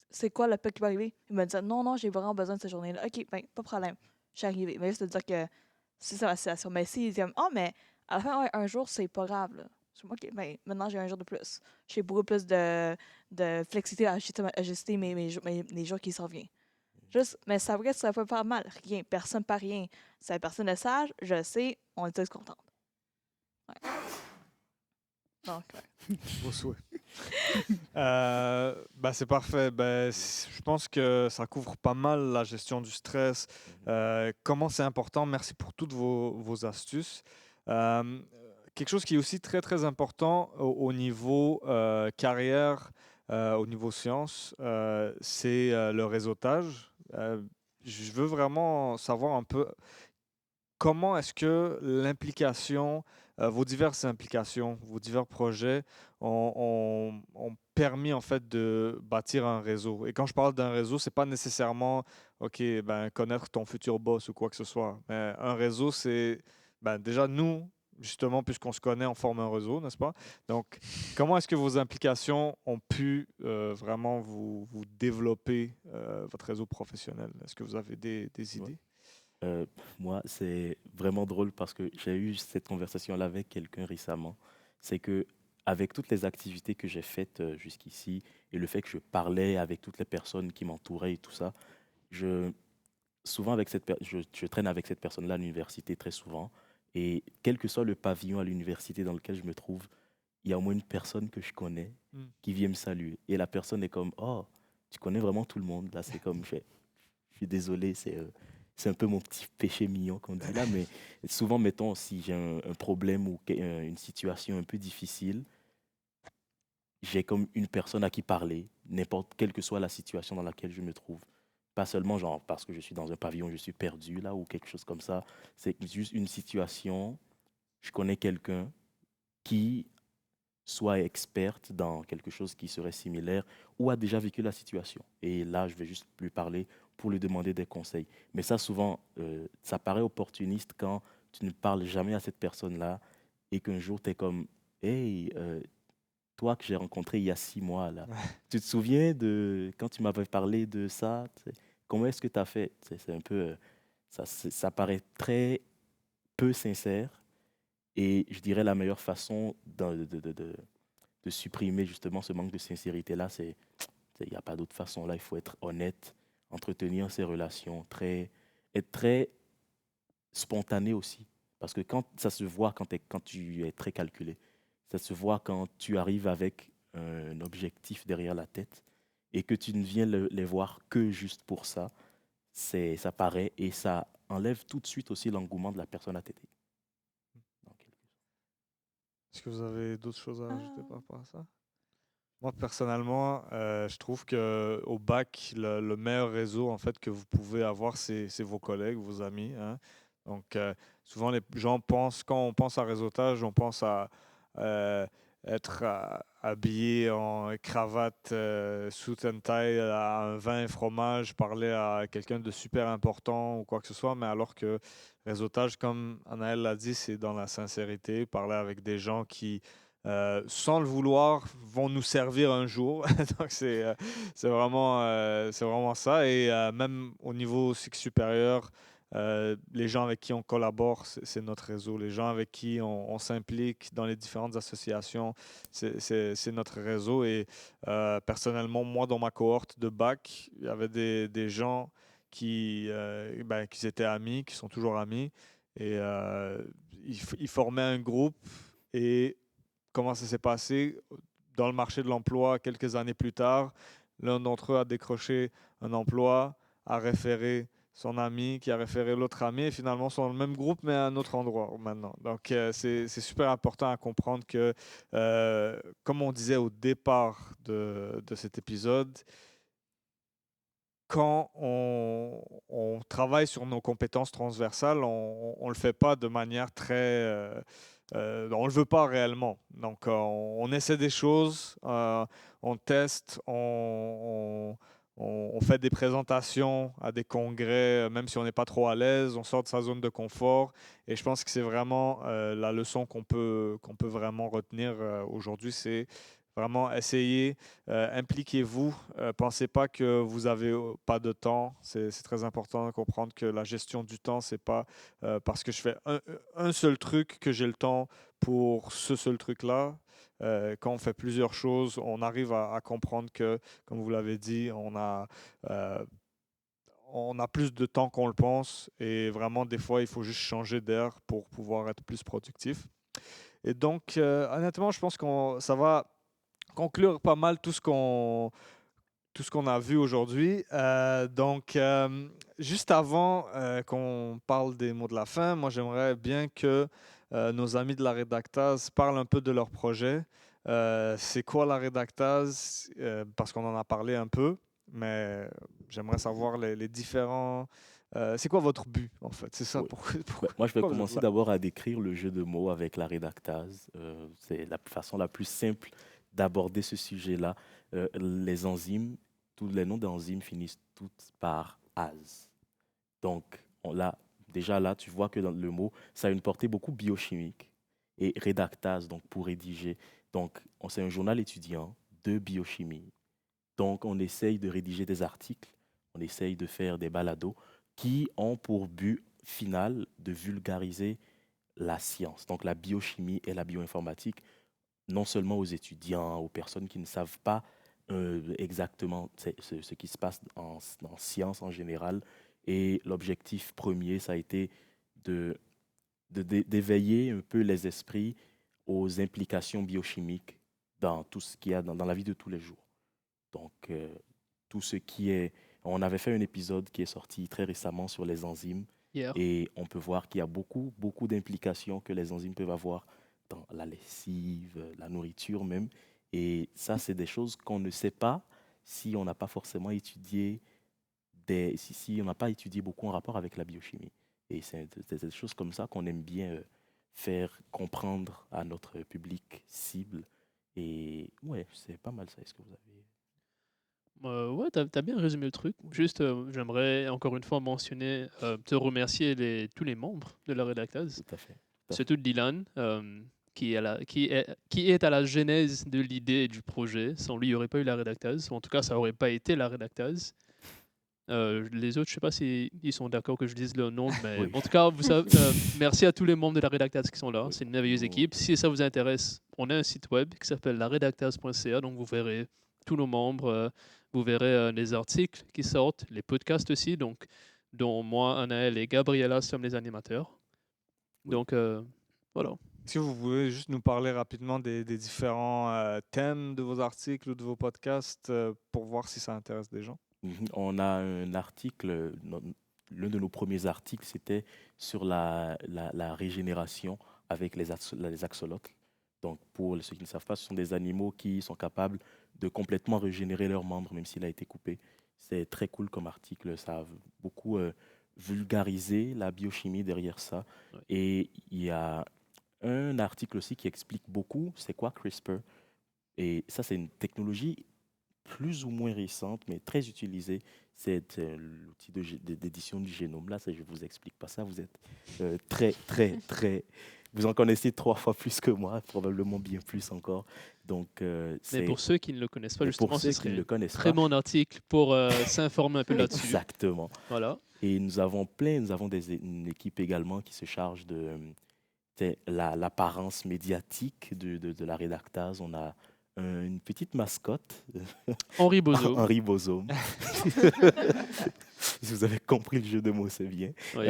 S3: c'est quoi le pire qui va arriver? Il me disait, non, j'ai vraiment besoin de cette journée-là. OK, ben, pas de problème, je suis arrivée. Mais juste de dire que, c'est ça la situation. Mais s'ils disent, mais à la fin, ouais, un jour, c'est pas grave. Là. Je dis, OK, ben, maintenant, j'ai un jour de plus. J'ai beaucoup plus de flexibilité à ajuster les jours qui s'en viennent. Juste, mais ça vrai que ça peut pas mal. Rien. Personne pas rien. Si la personne est sage, je sais, on est tous contents. Ouais. Donc, ouais.
S2: Vos souhaits. C'est parfait. Je pense que ça couvre pas mal la gestion du stress. Comment c'est important. Merci pour toutes vos astuces. Quelque chose qui est aussi très, très important au niveau carrière, au niveau science, c'est le réseautage. Je veux vraiment savoir un peu comment est-ce que l'implication, vos diverses implications, vos divers projets ont permis en fait de bâtir un réseau. Et quand je parle d'un réseau, c'est pas nécessairement connaître ton futur boss ou quoi que ce soit. Mais un réseau, c'est déjà nous, justement, puisqu'on se connaît, on forme un réseau, n'est-ce pas? Donc, comment est-ce que vos implications ont pu vraiment vous développer votre réseau professionnel? Est-ce que vous avez des idées?
S6: Moi, c'est vraiment drôle parce que j'ai eu cette conversation-là avec quelqu'un récemment. C'est que avec toutes les activités que j'ai faites jusqu'ici et le fait que je parlais avec toutes les personnes qui m'entouraient et tout ça, je, souvent je traîne avec cette personne-là à l'université très souvent. Et quel que soit le pavillon à l'université dans lequel je me trouve, il y a au moins une personne que je connais
S2: Mm.
S6: qui vient me saluer. Et la personne est comme, oh, tu connais vraiment tout le monde. Là, c'est comme, je suis désolé, c'est un peu mon petit péché mignon qu'on dit là, mais souvent, mettons, si j'ai un problème ou une situation un peu difficile, j'ai comme une personne à qui parler, n'importe quelle que soit la situation dans laquelle je me trouve. Pas seulement genre parce que je suis dans un pavillon, je suis perdu là ou quelque chose comme ça. C'est juste une situation, je connais quelqu'un qui soit experte dans quelque chose qui serait similaire ou a déjà vécu la situation. Et là, je vais juste lui parler pour lui demander des conseils. Mais ça, souvent, ça paraît opportuniste quand tu ne parles jamais à cette personne-là et qu'un jour, tu es comme, hey, toi que j'ai rencontré il y a 6 mois, là, tu te souviens de quand tu m'avais parlé de ça? Tu sais, comment est-ce que tu as fait? C'est un peu, ça paraît très peu sincère. Et je dirais la meilleure façon de supprimer justement ce manque de sincérité-là, il n'y a pas d'autre façon. Là, il faut être honnête, entretenir ces relations, être très spontané aussi. Parce que quand ça se voit quand tu es très calculé, ça se voit quand tu arrives avec un objectif derrière la tête et que tu ne viens les voir que juste pour ça, ça paraît et ça enlève tout de suite aussi l'engouement de la personne à t'aider.
S2: Est-ce que vous avez d'autres choses à ajouter
S3: Ah.
S2: par rapport à ça? Moi, personnellement, je trouve que au bac, le meilleur réseau en fait que vous pouvez avoir, c'est vos collègues, vos amis, hein. Donc, souvent, les gens pensent, quand on pense à réseautage, on pense à être habillé en cravate, suit and tie, à un vin et fromage, parler à quelqu'un de super important ou quoi que ce soit. Mais alors que réseautage, comme Anaël l'a dit, c'est dans la sincérité, parler avec des gens qui sans le vouloir, vont nous servir un jour. Donc, c'est vraiment ça. Et même au niveau supérieur, les gens avec qui on collabore, c'est notre réseau. Les gens avec qui on s'implique dans les différentes associations, c'est notre réseau. Et personnellement, moi, dans ma cohorte de bac, il y avait des gens qui étaient amis, qui sont toujours amis. Et ils formaient un groupe. Et comment ça s'est passé dans le marché de l'emploi quelques années plus tard. L'un d'entre eux a décroché un emploi, a référé son ami, qui a référé l'autre ami, et finalement sont dans le même groupe, mais à un autre endroit maintenant. Donc, c'est super important à comprendre que, comme on disait au départ de cet épisode, quand on travaille sur nos compétences transversales, on ne le fait pas de manière très... on ne le veut pas réellement. Donc, on essaie des choses, on teste, on fait des présentations à des congrès, même si on n'est pas trop à l'aise, on sort de sa zone de confort. Et je pense que c'est vraiment la leçon qu'on peut vraiment retenir aujourd'hui, c'est vraiment essayer, impliquez-vous. Pensez pas que vous avez pas de temps. C'est très important de comprendre que la gestion du temps, c'est pas parce que je fais un seul truc que j'ai le temps pour ce seul truc-là. Quand on fait plusieurs choses, on arrive à comprendre que, comme vous l'avez dit, on a plus de temps qu'on le pense. Et vraiment, des fois, il faut juste changer d'air pour pouvoir être plus productif. Et donc, honnêtement, je pense que ça va conclure pas mal tout ce qu'on a vu aujourd'hui. Donc, juste avant qu'on parle des mots de la fin, moi, j'aimerais bien que nos amis de la Redactase parlent un peu de leur projet. C'est quoi la Redactase? Parce qu'on en a parlé un peu, mais j'aimerais savoir les différents... c'est quoi votre but, en fait? C'est ça.
S6: Oui. Moi, je vais
S2: pourquoi vous êtes
S6: commencer
S2: là?
S6: d'abord à décrire le jeu de mots avec la rédactase. C'est la façon la plus simple d'aborder ce sujet-là. Les enzymes, tous les noms d'enzymes finissent toutes par -ase. Donc, déjà là, tu vois que dans le mot, ça a une portée beaucoup biochimique. Et rédactase, donc pour rédiger. Donc, c'est un journal étudiant de biochimie. Donc, on essaye de rédiger des articles, on essaye de faire des balados qui ont pour but final de vulgariser la science, donc la biochimie et la bioinformatique, non seulement aux étudiants, aux personnes qui ne savent pas exactement ce qui se passe en sciences en général. Et l'objectif premier, ça a été d'éveiller un peu les esprits aux implications biochimiques dans tout ce qu'il y a dans la vie de tous les jours. Donc, tout ce qui est... On avait fait un épisode qui est sorti très récemment sur les enzymes
S4: Hier.
S6: et on peut voir qu'il y a beaucoup, beaucoup d'implications que les enzymes peuvent avoir dans la lessive, la nourriture même. Et ça, c'est des choses qu'on ne sait pas si on n'a pas forcément étudié, si on n'a pas étudié beaucoup en rapport avec la biochimie. Et c'est des choses comme ça qu'on aime bien faire comprendre à notre public cible. Et ouais, c'est pas mal ça. Est-ce que vous avez...
S4: Ouais, t'as bien résumé le truc. Juste, j'aimerais encore une fois mentionner, te remercier tous les membres de la Redactase,
S6: Tout à fait.
S4: surtout Dylan, qui est à la genèse de l'idée et du projet. Sans lui, il n'y aurait pas eu la Redactase. En tout cas, ça n'aurait pas été la Redactase. Les autres, je ne sais pas s'ils sont d'accord que je dise leur nom, mais
S6: Oui.
S4: en tout cas, vous savez, merci à tous les membres de la Redactase qui sont là.
S6: Oui.
S4: C'est une merveilleuse équipe. Si ça vous intéresse, on a un site web qui s'appelle laredactase.ca, donc vous verrez tous nos membres, vous verrez les articles qui sortent, les podcasts aussi, donc, dont moi, Anaël et Gabriela sommes les animateurs.
S6: Oui.
S4: Donc, voilà.
S2: Si vous voulez juste nous parler rapidement des différents thèmes de vos articles ou de vos podcasts pour voir si ça intéresse des gens.
S6: On a un article, l'un de nos premiers articles, c'était sur la régénération avec les axolotls. Donc, pour ceux qui ne savent pas, ce sont des animaux qui sont capables de complètement régénérer leurs membres, même s'il a été coupé. C'est très cool comme article. Ça a beaucoup vulgarisé la biochimie derrière ça.
S4: Ouais.
S6: Et il y a un article aussi qui explique beaucoup c'est quoi CRISPR. Et ça, c'est une technologie plus ou moins récente, mais très utilisée. C'est l'outil d'édition du génome. Là, ça, je ne vous explique pas ça. Vous êtes très... Vous en connaissez 3 fois plus que moi, probablement bien plus encore. Donc,
S4: Mais pour ceux qui ne le connaissent pas, justement,
S6: pour
S4: ce
S6: ceux qui ne
S4: serait
S6: le
S4: un
S6: connaissent
S4: très
S6: pas,
S4: bon article pour s'informer un peu là-dessus.
S6: exactement.
S4: Voilà.
S6: Et nous avons une équipe également qui se charge de l'apparence médiatique de la Redactase. On a une petite mascotte,
S4: Henri Bozo.
S6: un ribosome. Si vous avez compris le jeu de mots, c'est bien.
S4: Oui.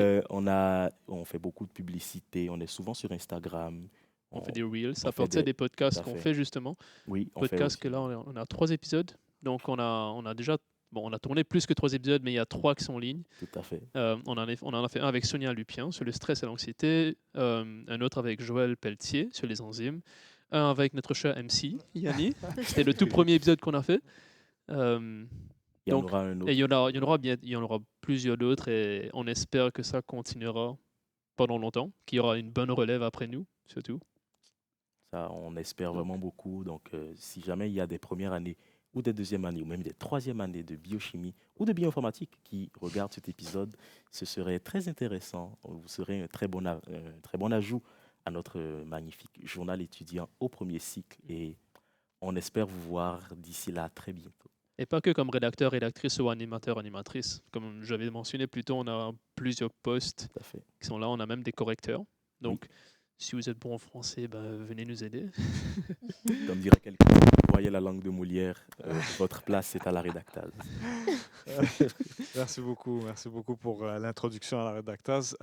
S6: On fait beaucoup de publicité, on est souvent sur Instagram.
S4: On fait des reels, ça
S6: fait
S4: apporte des podcasts
S6: tout à
S4: qu'on
S6: fait.
S4: fait justement.
S6: Oui, on fait
S4: Podcast
S6: aussi.
S4: que là, on a 3 épisodes. Donc, on a déjà... Bon, on a tourné plus que 3 épisodes, mais il y a 3 qui sont en ligne.
S6: Tout à fait.
S4: On en a fait un avec Sonia Lupien sur le stress et l'anxiété, un autre avec Joël Pelletier sur les enzymes, un avec notre cher MC, Yanni. C'était le tout premier épisode qu'on a fait.
S6: Il y en
S4: Donc,
S6: aura un autre.
S4: Et il y en aura plusieurs d'autres et on espère que ça continuera pendant longtemps, qu'il y aura une bonne relève après nous, surtout.
S6: Ça, on espère vraiment beaucoup. Donc, si jamais il y a des premières années ou des deuxièmes années ou même des troisièmes années de biochimie ou de bioinformatique qui regardent cet épisode, ce serait très intéressant. Vous serez un très bon ajout à notre magnifique journal étudiant au premier cycle et on espère vous voir d'ici là très bientôt.
S4: Et pas que comme rédacteur, rédactrice ou animateur, animatrice. Comme j'avais mentionné plus tôt, on a plusieurs postes
S6: Tout à fait.
S4: qui sont là. On a même des correcteurs. Donc, si vous êtes bon en français, venez nous aider.
S6: Comme dirait quelqu'un, vous voyez la langue de Molière, votre place c'est à la Redactase.
S2: Merci beaucoup pour l'introduction à la Redactase.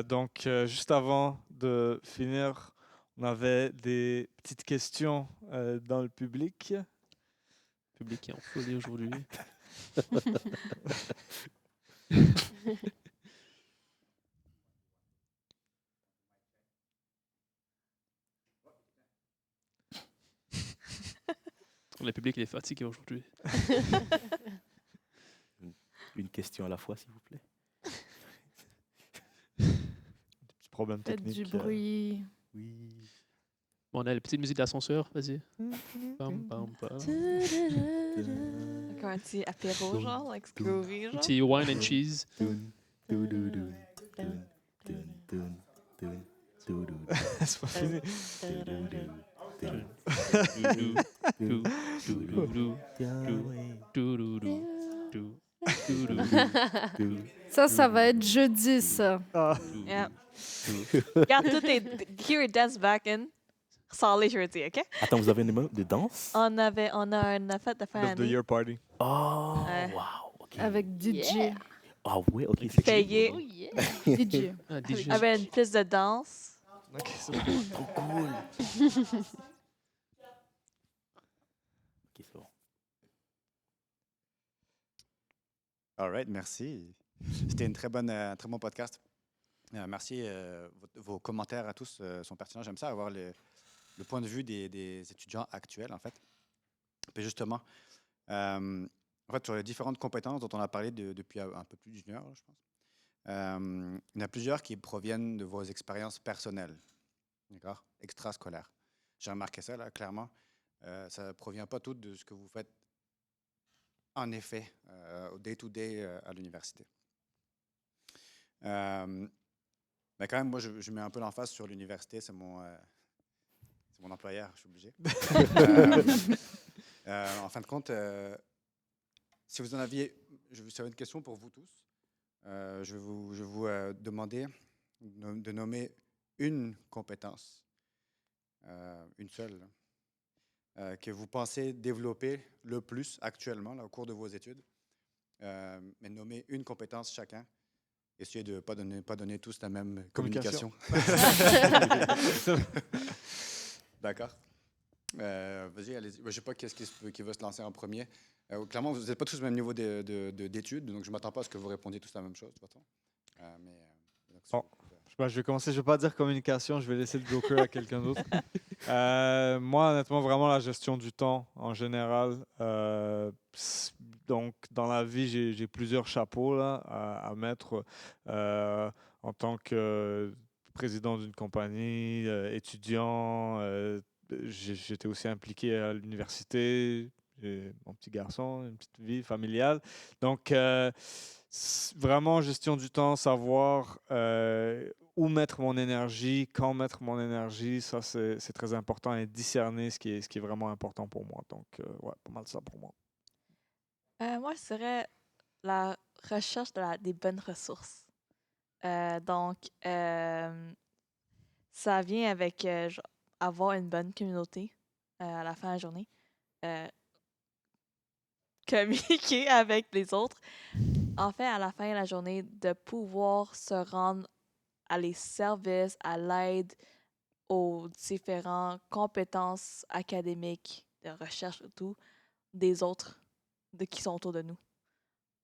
S2: Donc, juste avant de finir, on avait des petites questions dans le public.
S4: Le public est en folie aujourd'hui. Le public il est fatigué aujourd'hui.
S6: Une question à la fois, s'il vous plaît.
S2: Petit problème
S5: Faites
S2: technique.
S5: du bruit.
S6: Oui.
S4: Bon, on a la petite musique d'ascenseur, vas-y. Pam, pam, pam.
S3: Comme un petit apéro, genre, like groovy, genre.
S4: Petit wine and cheese.
S2: C'est pas fini.
S5: Ça va être jeudi, ça.
S3: Yeah. Got to hear it dance back in. Ressort-les jeudi, OK?
S6: Attends, vous avez un numéro de danse?
S3: On a une fête de fin
S2: End of the
S3: d'année.
S2: year party.
S6: Oh,
S3: Ouais.
S6: wow, ok.
S5: Avec DJ.
S6: Ah ouais, ok, c'est
S3: Payé.
S6: cool.
S5: DJ.
S4: Ah, DJ.
S3: Avec une piste de danse.
S2: Ok, c'est bon.
S6: Trop cool. Ok, c'est bon.
S9: All right, merci. C'était un très bon podcast. Merci. Vos commentaires à tous sont pertinents. J'aime ça, avoir le point de vue des étudiants actuels, en fait. Puis justement, en fait, sur les différentes compétences dont on a parlé depuis un peu plus d'une heure, je pense, il y en a plusieurs qui proviennent de vos expériences personnelles, d'accord, extrascolaires. J'ai remarqué ça, là, clairement. Ça ne provient pas tout de ce que vous faites, en effet, au day-to-day à l'université. Mais quand même, moi, je mets un peu l'emphase sur l'université. C'est mon employeur, je suis obligé. En fin de compte, si vous en aviez, ça va être une question pour vous tous. Je vais vous demander de nommer une compétence, une seule, que vous pensez développer le plus actuellement là, au cours de vos études. Mais nommer une compétence chacun. Essayez de ne pas donner tous la même communication. D'accord. Vas-y, allez-y. Je ne sais pas qui va se lancer en premier. Clairement, vous n'êtes pas tous au même niveau d'études, donc je ne m'attends pas à ce que vous répondiez tous la même chose, de toute façon.
S2: Je vais commencer. Je ne vais pas dire communication. Je vais laisser le joker à quelqu'un d'autre. Moi, honnêtement, vraiment la gestion du temps en général. Donc, dans la vie, j'ai plusieurs chapeaux là, à mettre en tant que président d'une compagnie, étudiant. J'étais aussi impliqué à l'université. J'ai mon petit garçon, une petite vie familiale. Donc, vraiment, gestion du temps, savoir où mettre mon énergie, quand mettre mon énergie, ça, c'est très important et discerner ce qui est vraiment important pour moi. Donc, ouais, pas mal ça pour moi.
S3: Moi, je dirais la recherche des bonnes ressources. Donc, ça vient avec avoir une bonne communauté à la fin de la journée. Communiquer avec les autres. En fait, à la fin de la journée, de pouvoir se rendre à les services, à l'aide, aux différentes compétences académiques, de recherche et tout, des autres qui sont autour de nous.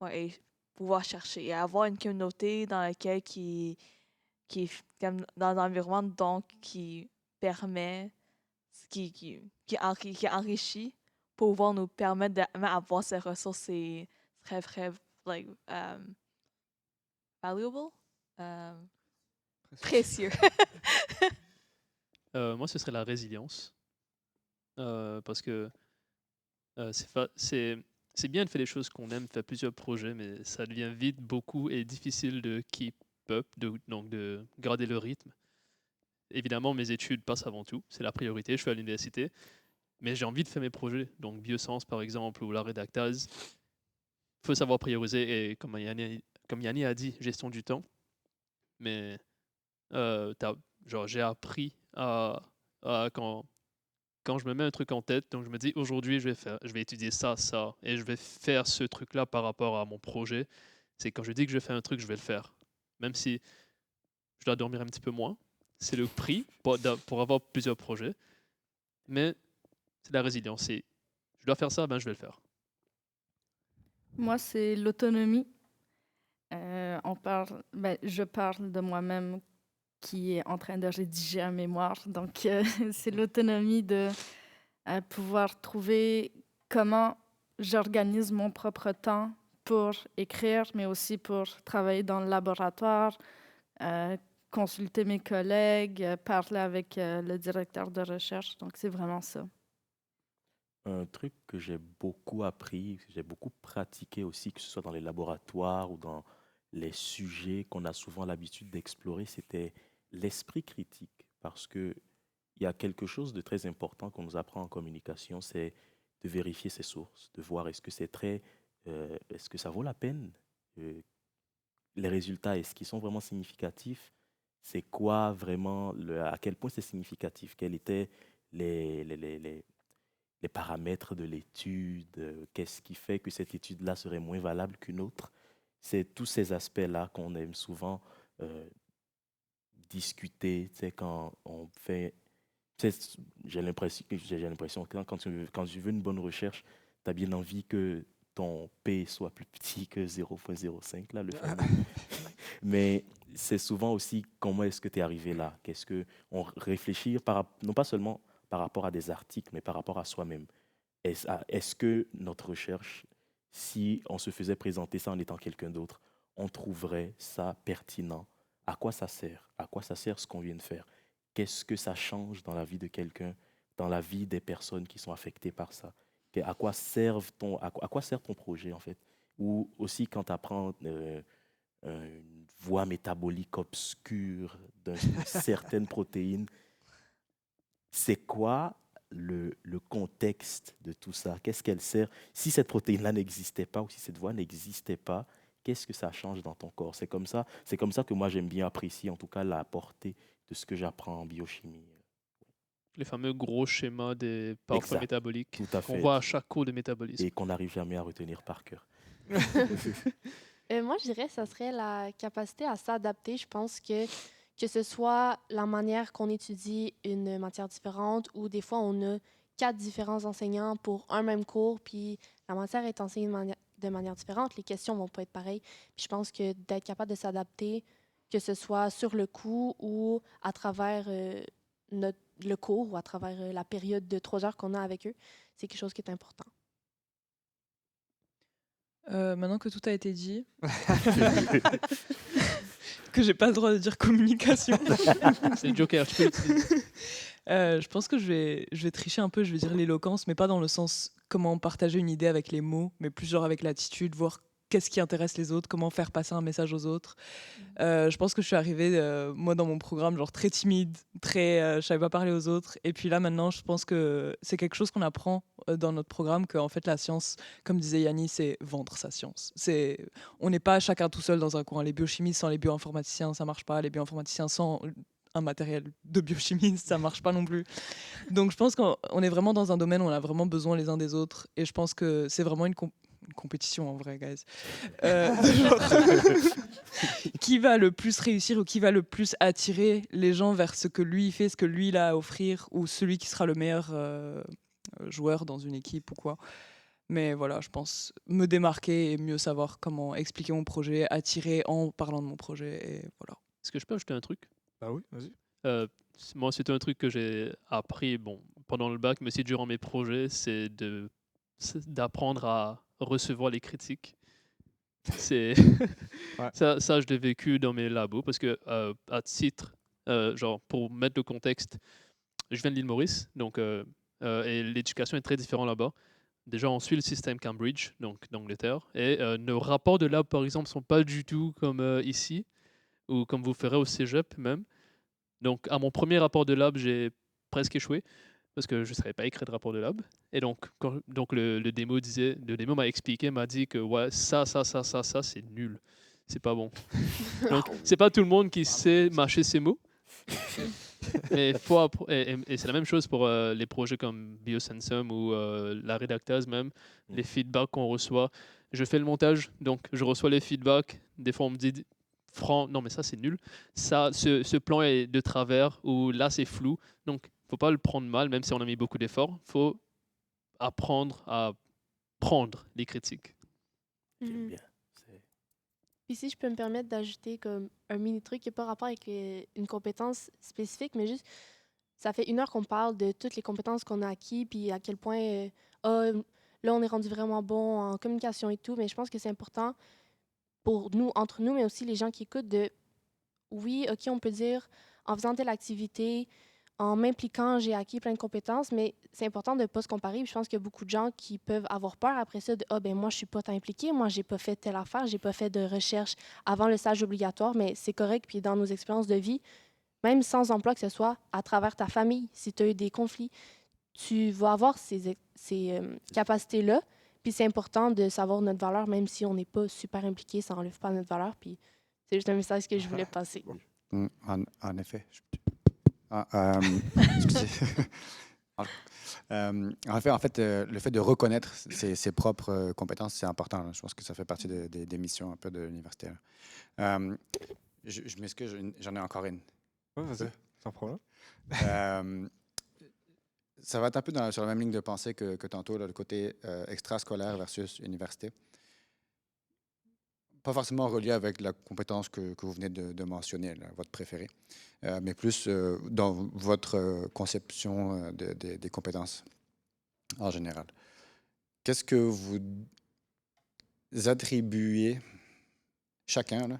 S3: Ouais, et pouvoir chercher et avoir une communauté dans laquelle qui est comme dans un environnement donc qui permet, qui enrichit pour pouvoir nous permettre d'avoir ces ressources, c'est très, très, like, valuable, précieux.
S4: Moi, ce serait la résilience. Parce que c'est bien de faire les choses qu'on aime, faire plusieurs projets, mais ça devient vite beaucoup et difficile de keep up, donc de garder le rythme. Évidemment, mes études passent avant tout, c'est la priorité, je suis à l'université, mais j'ai envie de faire mes projets, donc biosciences par exemple, ou la rédactase. Il faut savoir prioriser, et comme Yanni a dit, gestion du temps. Mais j'ai appris quand je me mets un truc en tête, donc je me dis aujourd'hui je vais étudier ça, et je vais faire ce truc-là par rapport à mon projet. C'est quand je dis que je vais faire un truc, je vais le faire. Même si je dois dormir un petit peu moins, c'est le prix pour avoir plusieurs projets. Mais c'est la résilience. Je dois faire ça, ben je vais le faire.
S5: Moi, c'est l'autonomie. Je parle de moi-même qui est en train de rédiger un mémoire. Donc, c'est l'autonomie de pouvoir trouver comment j'organise mon propre temps pour écrire, mais aussi pour travailler dans le laboratoire, consulter mes collègues, parler avec le directeur de recherche. Donc, c'est vraiment ça.
S6: Un truc que j'ai beaucoup appris, que j'ai beaucoup pratiqué aussi, que ce soit dans les laboratoires ou dans les sujets qu'on a souvent l'habitude d'explorer, c'était l'esprit critique. Parce qu'il y a quelque chose de très important qu'on nous apprend en communication, c'est de vérifier ses sources, de voir est-ce que ça vaut la peine, les résultats, est-ce qu'ils sont vraiment significatifs, c'est quoi vraiment, à quel point c'est significatif, quels étaient les paramètres de l'étude, qu'est-ce qui fait que cette étude-là serait moins valable qu'une autre. C'est tous ces aspects-là qu'on aime souvent discuter, tu sais, quand on fait... J'ai l'impression que quand tu veux une bonne recherche, tu as bien envie que ton P soit plus petit que 0,05, là, le fameux. Mais c'est souvent aussi comment est-ce que tu es arrivé là. Qu'est-ce que on réfléchit non pas seulement par rapport à des articles, mais par rapport à soi-même. Est-ce que notre recherche, si on se faisait présenter ça en étant quelqu'un d'autre, on trouverait ça pertinent? À quoi ça sert? À quoi ça sert ce qu'on vient de faire? Qu'est-ce que ça change dans la vie de quelqu'un, dans la vie des personnes qui sont affectées par ça? À quoi sert ton projet, en fait? Ou aussi quand tu apprends une voie métabolique obscure d'une certaine protéine, c'est quoi le contexte de tout ça? Qu'est-ce qu'elle sert? Si cette protéine-là n'existait pas ou si cette voie n'existait pas, qu'est-ce que ça change dans ton corps? C'est comme ça que moi j'aime bien apprécier en tout cas la portée de ce que j'apprends en biochimie.
S4: Les fameux gros schémas des pathways
S6: Exact.
S4: métaboliques
S6: Tout à
S4: qu'on
S6: fait.
S4: voit à chaque cours de métabolisme.
S6: Et qu'on n'arrive jamais à retenir par cœur.
S7: Moi, je dirais que ça serait la capacité à s'adapter. Je pense que ce soit la manière qu'on étudie une matière différente ou des fois, on a 4 différents enseignants pour un même cours, puis la matière est enseignée de manière différente. Les questions vont pas être pareilles. Puis je pense que d'être capable de s'adapter, que ce soit sur le coup ou à travers le cours ou à travers la période de 3 heures qu'on a avec eux, c'est quelque chose qui est important.
S8: Maintenant que tout a été dit, que j'ai pas le droit de dire communication,
S4: C'est le Joker, tu peux l'utiliser.
S8: je pense que je vais tricher un peu, je vais dire l'éloquence, mais pas dans le sens comment partager une idée avec les mots, mais plus genre avec l'attitude, voir qu'est-ce qui intéresse les autres, comment faire passer un message aux autres. Je pense que je suis arrivée, moi, dans mon programme, genre très timide, je savais pas parler aux autres. Et puis là, maintenant, je pense que c'est quelque chose qu'on apprend dans notre programme, qu'en fait, la science, comme disait Yanni, c'est vendre sa science. On n'est pas chacun tout seul dans un coin. Les biochimistes sans les bioinformaticiens, ça marche pas. Les bioinformaticiens sans un matériel de biochimie, ça marche pas non plus. Donc, je pense qu'on est vraiment dans un domaine où on a vraiment besoin les uns des autres. Et je pense que c'est vraiment une compétition en vrai, guys. Qui va le plus réussir ou qui va le plus attirer les gens vers ce que lui fait, ce que lui il a à offrir, ou celui qui sera le meilleur joueur dans une équipe ou quoi. Mais voilà, je pense me démarquer et mieux savoir comment expliquer mon projet, attirer en parlant de mon projet, et voilà.
S4: Est-ce que je peux ajouter un truc?
S2: Ah oui, vas-y.
S4: Moi, c'est un truc que j'ai appris pendant le bac, mais aussi durant mes projets, c'est d'apprendre à recevoir les critiques. C'est
S2: Ouais.
S4: ça, je l'ai vécu dans mes labos parce que à titre, genre pour mettre le contexte, je viens de l'île Maurice, donc et l'éducation est très différente là-bas. Déjà, on suit le système Cambridge, donc d'Angleterre, et nos rapports de lab, par exemple, sont pas du tout comme ici ou comme vous ferez au cégep même. Donc, à mon premier rapport de lab, j'ai presque échoué parce que je ne savais pas écrire de rapport de lab. Et donc, le démo m'a expliqué, m'a dit que ouais, ça, c'est nul. C'est pas bon. Donc, c'est pas tout le monde qui sait mâcher ses mots. Et c'est la même chose pour les projets comme Biosensum ou la rédactase même, les feedbacks qu'on reçoit. Je fais le montage, donc je reçois les feedbacks. Des fois, on me dit, non, mais ça, c'est nul. Ça, ce plan est de travers, ou là, c'est flou. Donc, faut pas le prendre mal, même si on a mis beaucoup d'efforts. Faut apprendre à prendre les critiques.
S6: J'aime bien.
S7: Puis si je peux me permettre d'ajouter comme un mini truc qui n'a pas rapport avec une compétence spécifique, mais juste, ça fait 1 heure qu'on parle de toutes les compétences qu'on a acquises, puis à quel point, là, on est rendu vraiment bon en communication et tout, mais je pense que c'est important pour nous, entre nous, mais aussi les gens qui écoutent, oui, OK, on peut dire, en faisant telle activité, en m'impliquant, j'ai acquis plein de compétences, mais c'est important de ne pas se comparer. Puis je pense qu'il y a beaucoup de gens qui peuvent avoir peur après ça de « Ah, ben moi, je suis pas tant impliqué, moi, j'ai pas fait telle affaire, j'ai pas fait de recherche avant le stage obligatoire, mais c'est correct. » Puis dans nos expériences de vie, même sans emploi, que ce soit à travers ta famille, si tu as eu des conflits, tu vas avoir ces capacités-là. Puis c'est important de savoir notre valeur, même si on n'est pas super impliqué, ça n'enlève pas notre valeur. Puis c'est juste un message que je voulais passer.
S9: En effet. Excusez. En fait, le fait de reconnaître ses propres compétences, c'est important, là. Je pense que ça fait partie des missions un peu de l'université, là. Je m'excuse, j'en ai encore une.
S2: Ouais, vas-y, sans problème.
S9: Euh, Ça va être un peu sur la même ligne de pensée que tantôt, là, le côté extrascolaire versus université. Pas forcément relié avec la compétence que vous venez de mentionner, là, votre préférée, mais plus dans votre conception des compétences en général. Qu'est-ce que vous attribuez chacun là,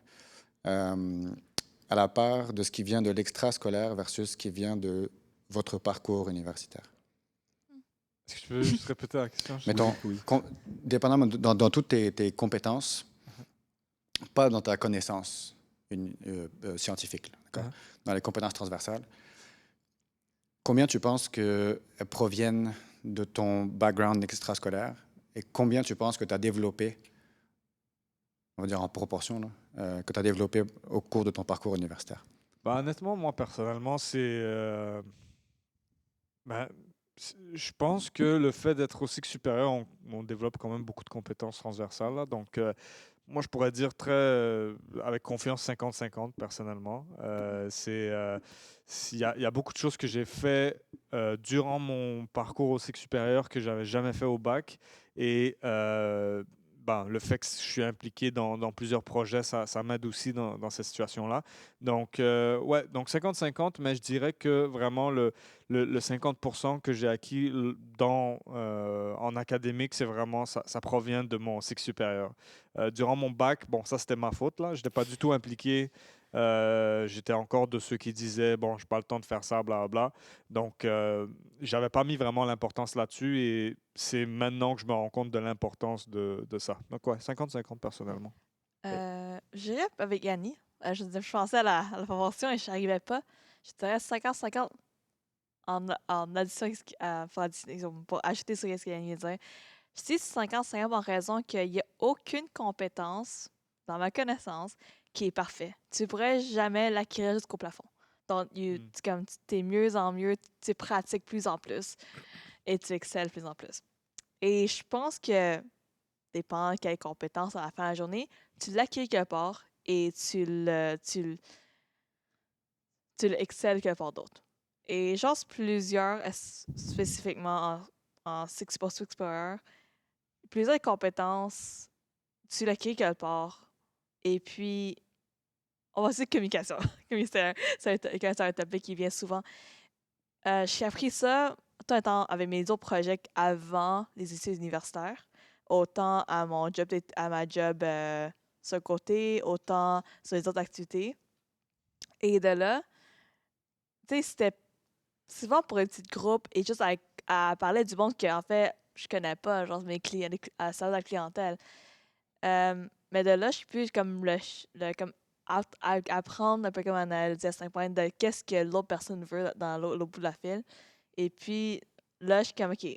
S9: à la part de ce qui vient de l'extrascolaire versus ce qui vient de votre parcours universitaire?
S2: Est-ce que tu peux juste répéter la question?
S9: Mettons, dépendamment dans toutes tes compétences, pas dans ta connaissance scientifique, là, d'accord? Dans les compétences transversales, combien tu penses qu'elles proviennent de ton background extrascolaire et combien tu penses que tu as développé, on va dire en proportion, là, que tu as développé au cours de ton parcours universitaire?
S2: Bah, honnêtement, moi, personnellement, ben, je pense que le fait d'être au cycle supérieur, on développe quand même beaucoup de compétences transversales, là. Donc, moi, je pourrais dire avec confiance 50-50 personnellement. Il y a beaucoup de choses que j'ai fait durant mon parcours au cycle supérieur que j'avais jamais fait au bac. Et le fait que je suis impliqué dans plusieurs projets, ça m'aide aussi dans cette situation-là. Donc, ouais, donc 50-50, mais je dirais que vraiment le 50% que j'ai acquis en académique, c'est vraiment, ça provient de mon cycle supérieur. Durant mon bac, bon, ça c'était ma faute, là. Je n'étais pas du tout impliqué. J'étais encore de ceux qui disaient, bon, je n'ai pas le temps de faire ça, blablabla. Donc, j'avais pas mis vraiment l'importance là-dessus et c'est maintenant que je me rends compte de l'importance de ça. Donc, ouais, 50-50 personnellement.
S3: J'irais avec Yanni. Je pensais à la proportion et je n'arrivais pas. Je dirais 50-50 en addition pour ajouter sur ce que Yanni disait. Je dis 50-50 en raison qu'il n'y a aucune compétence, dans ma connaissance, qui est parfaite. Tu ne pourrais jamais l'acquérir jusqu'au plafond. Donc, tu es mieux en mieux, tu pratiques plus en plus et tu excelles plus en plus. Et je pense que, dépendant de quelles compétences à la fin de la journée, tu l'acquiers quelque part et tu l'excelles quelque part d'autre. Et j'en sais plusieurs, spécifiquement en Six Superior, plusieurs compétences, tu l'acquiers quelque part. Et puis, on va dire communication. Ça va être un topic qui vient souvent. J'ai appris ça tout le temps avec mes autres projets avant les études universitaires. Autant à ma job sur le côté, autant sur les autres activités. Et de là, tu sais, c'était souvent pour un petit groupe et juste à parler du monde qu'en fait, je connais pas, genre mes clients, à la clientèle. Mais de là, je suis plus comme comme apprendre un peu comme analyser à 5 points de qu'est-ce que l'autre personne veut dans l'autre bout de la file. Et puis là, je suis comme, OK,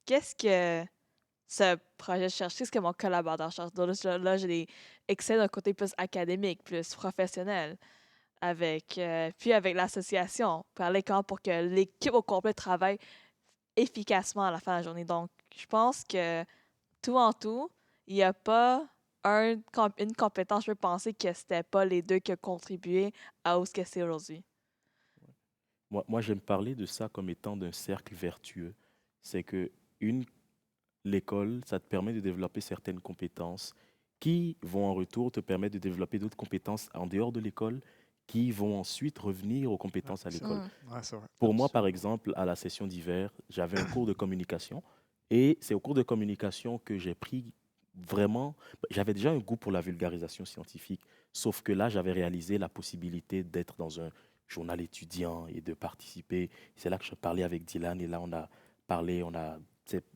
S3: qu'est-ce que ce projet cherche? Qu'est-ce que mon collaborateur cherche? Donc là, j'ai des excès d'un côté plus académique, plus professionnel, puis avec l'association, parler comment pour que l'équipe au complet travaille efficacement à la fin de la journée. Donc, je pense que tout en tout, il n'y a pas une compétence, je peux penser que c'était pas les deux qui ont contribué à où ce que c'est aujourd'hui.
S6: Moi, j'aime parler de ça comme étant d'un cercle vertueux. C'est que l'école, ça te permet de développer certaines compétences qui vont en retour te permettre de développer d'autres compétences en dehors de l'école qui vont ensuite revenir aux compétences à l'école.
S2: Ouais, c'est vrai.
S6: Pour moi, par exemple, à la session d'hiver, j'avais un cours de communication et c'est au cours de communication que j'ai pris vraiment, j'avais déjà un goût pour la vulgarisation scientifique, sauf que là, j'avais réalisé la possibilité d'être dans un journal étudiant et de participer. C'est là que je parlais avec Dylan et là, on a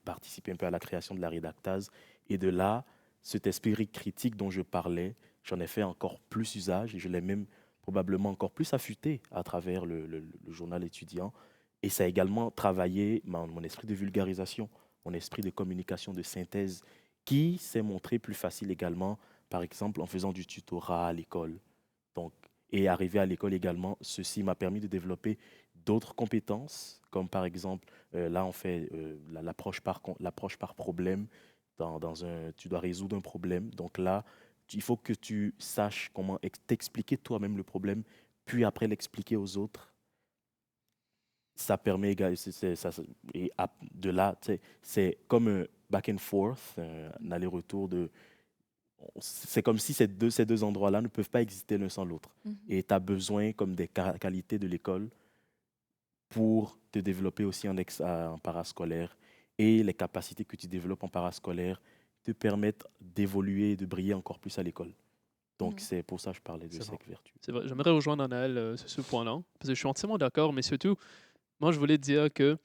S6: participé un peu à la création de la rédactase. Et de là, cet esprit critique dont je parlais, j'en ai fait encore plus usage et je l'ai même probablement encore plus affûté à travers le journal étudiant. Et ça a également travaillé mon esprit de vulgarisation, mon esprit de communication, de synthèse, qui s'est montré plus facile également, par exemple, en faisant du tutorat à l'école. Donc, et arrivé à l'école également, ceci m'a permis de développer d'autres compétences, comme par exemple, là, on fait l'approche par problème. Tu dois résoudre un problème. Donc là, il faut que tu saches comment t'expliquer toi-même le problème, puis après l'expliquer aux autres. Ça permet, de là, tu sais, c'est comme un back and forth, un aller-retour c'est comme si ces deux endroits-là ne peuvent pas exister l'un sans l'autre. Et tu as besoin comme des qualités de l'école pour te développer aussi en parascolaire. Et les capacités que tu développes en parascolaire te permettent d'évoluer et de briller encore plus à l'école. Donc, c'est pour ça que je parlais de
S4: C'est
S6: cette vertu.
S4: C'est vrai, j'aimerais rejoindre Anaël sur ce point-là, parce que je suis entièrement d'accord, mais surtout, moi, je voulais dire que,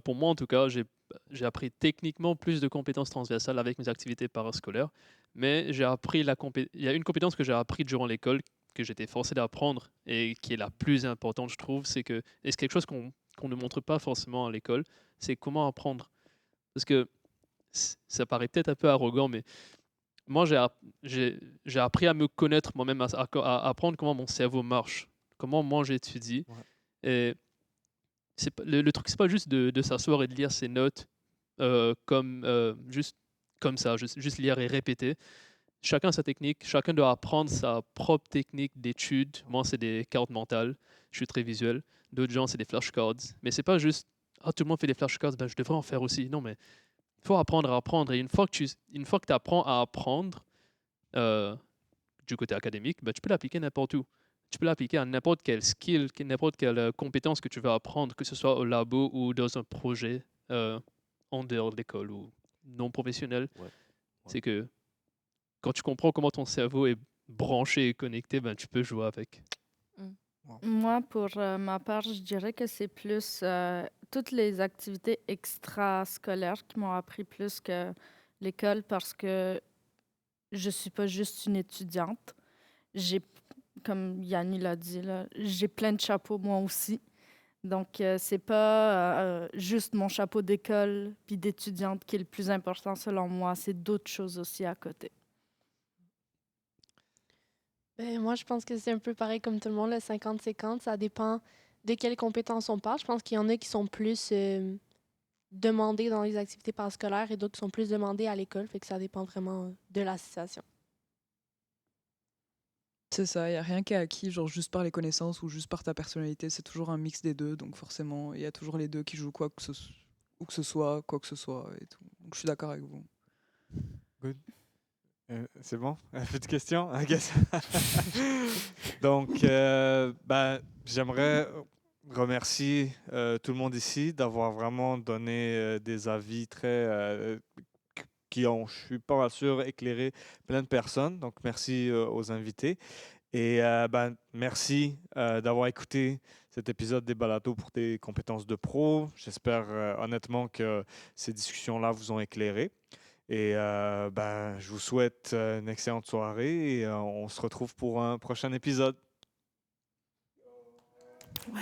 S4: pour moi en tout cas, j'ai appris techniquement plus de compétences transversales avec mes activités parascolaires, mais il y a une compétence que j'ai appris durant l'école, que j'étais forcé d'apprendre, et qui est la plus importante, je trouve, et c'est quelque chose qu'on ne montre pas forcément à l'école, c'est comment apprendre. Parce que ça paraît peut-être un peu arrogant, mais moi, j'ai appris à me connaître moi-même, à apprendre comment mon cerveau marche, comment moi j'étudie.
S2: Ouais.
S4: Et le truc, c'est pas juste de s'asseoir et de lire ses notes juste comme ça, juste lire et répéter. Chacun sa technique, chacun doit apprendre sa propre technique d'étude. Moi, c'est des cartes mentales, je suis très visuel. D'autres gens, c'est des flashcards. Mais c'est pas juste, ah, tout le monde fait des flashcards, ben, je devrais en faire aussi. Non, mais il faut apprendre à apprendre. Et une fois que tu apprends à apprendre euh, du côté académique, ben, tu peux l'appliquer n'importe où. Tu peux l'appliquer à n'importe quel skill, n'importe quelle compétence que tu veux apprendre, que ce soit au labo ou dans un projet en dehors de l'école ou non professionnel.
S6: Ouais.
S4: C'est que quand tu comprends comment ton cerveau est branché et connecté, ben, tu peux jouer avec.
S5: Moi, pour ma part, je dirais que c'est plus toutes les activités extrascolaires qui m'ont appris plus que l'école parce que je suis pas juste une étudiante. J'ai, comme Yanni l'a dit, là, j'ai plein de chapeaux moi aussi. Donc, c'est pas juste mon chapeau d'école puis d'étudiante qui est le plus important selon moi. C'est d'autres choses aussi à côté.
S7: Ben, moi, je pense que c'est un peu pareil comme tout le monde, le 50-50. Ça dépend de quelles compétences on parle. Je pense qu'il y en a qui sont plus demandées dans les activités parascolaires et d'autres qui sont plus demandées à l'école. Fait que ça dépend vraiment de la situation.
S8: C'est ça, il n'y a rien qui est acquis, genre juste par les connaissances ou juste par ta personnalité. C'est toujours un mix des deux, donc forcément, il y a toujours les deux qui jouent quoi que ce soit et tout. Donc je suis d'accord avec vous.
S2: Good. C'est bon? Plus de questions? I guess. Donc, j'aimerais remercier tout le monde ici d'avoir vraiment donné des avis très qui ont, je suis pas sûr, éclairé plein de personnes. Donc, merci aux invités. Et merci d'avoir écouté cet épisode des Balados pour tes compétences de pro. J'espère honnêtement que ces discussions-là vous ont éclairé. Et je vous souhaite une excellente soirée et on se retrouve pour un prochain épisode.
S5: Ouais.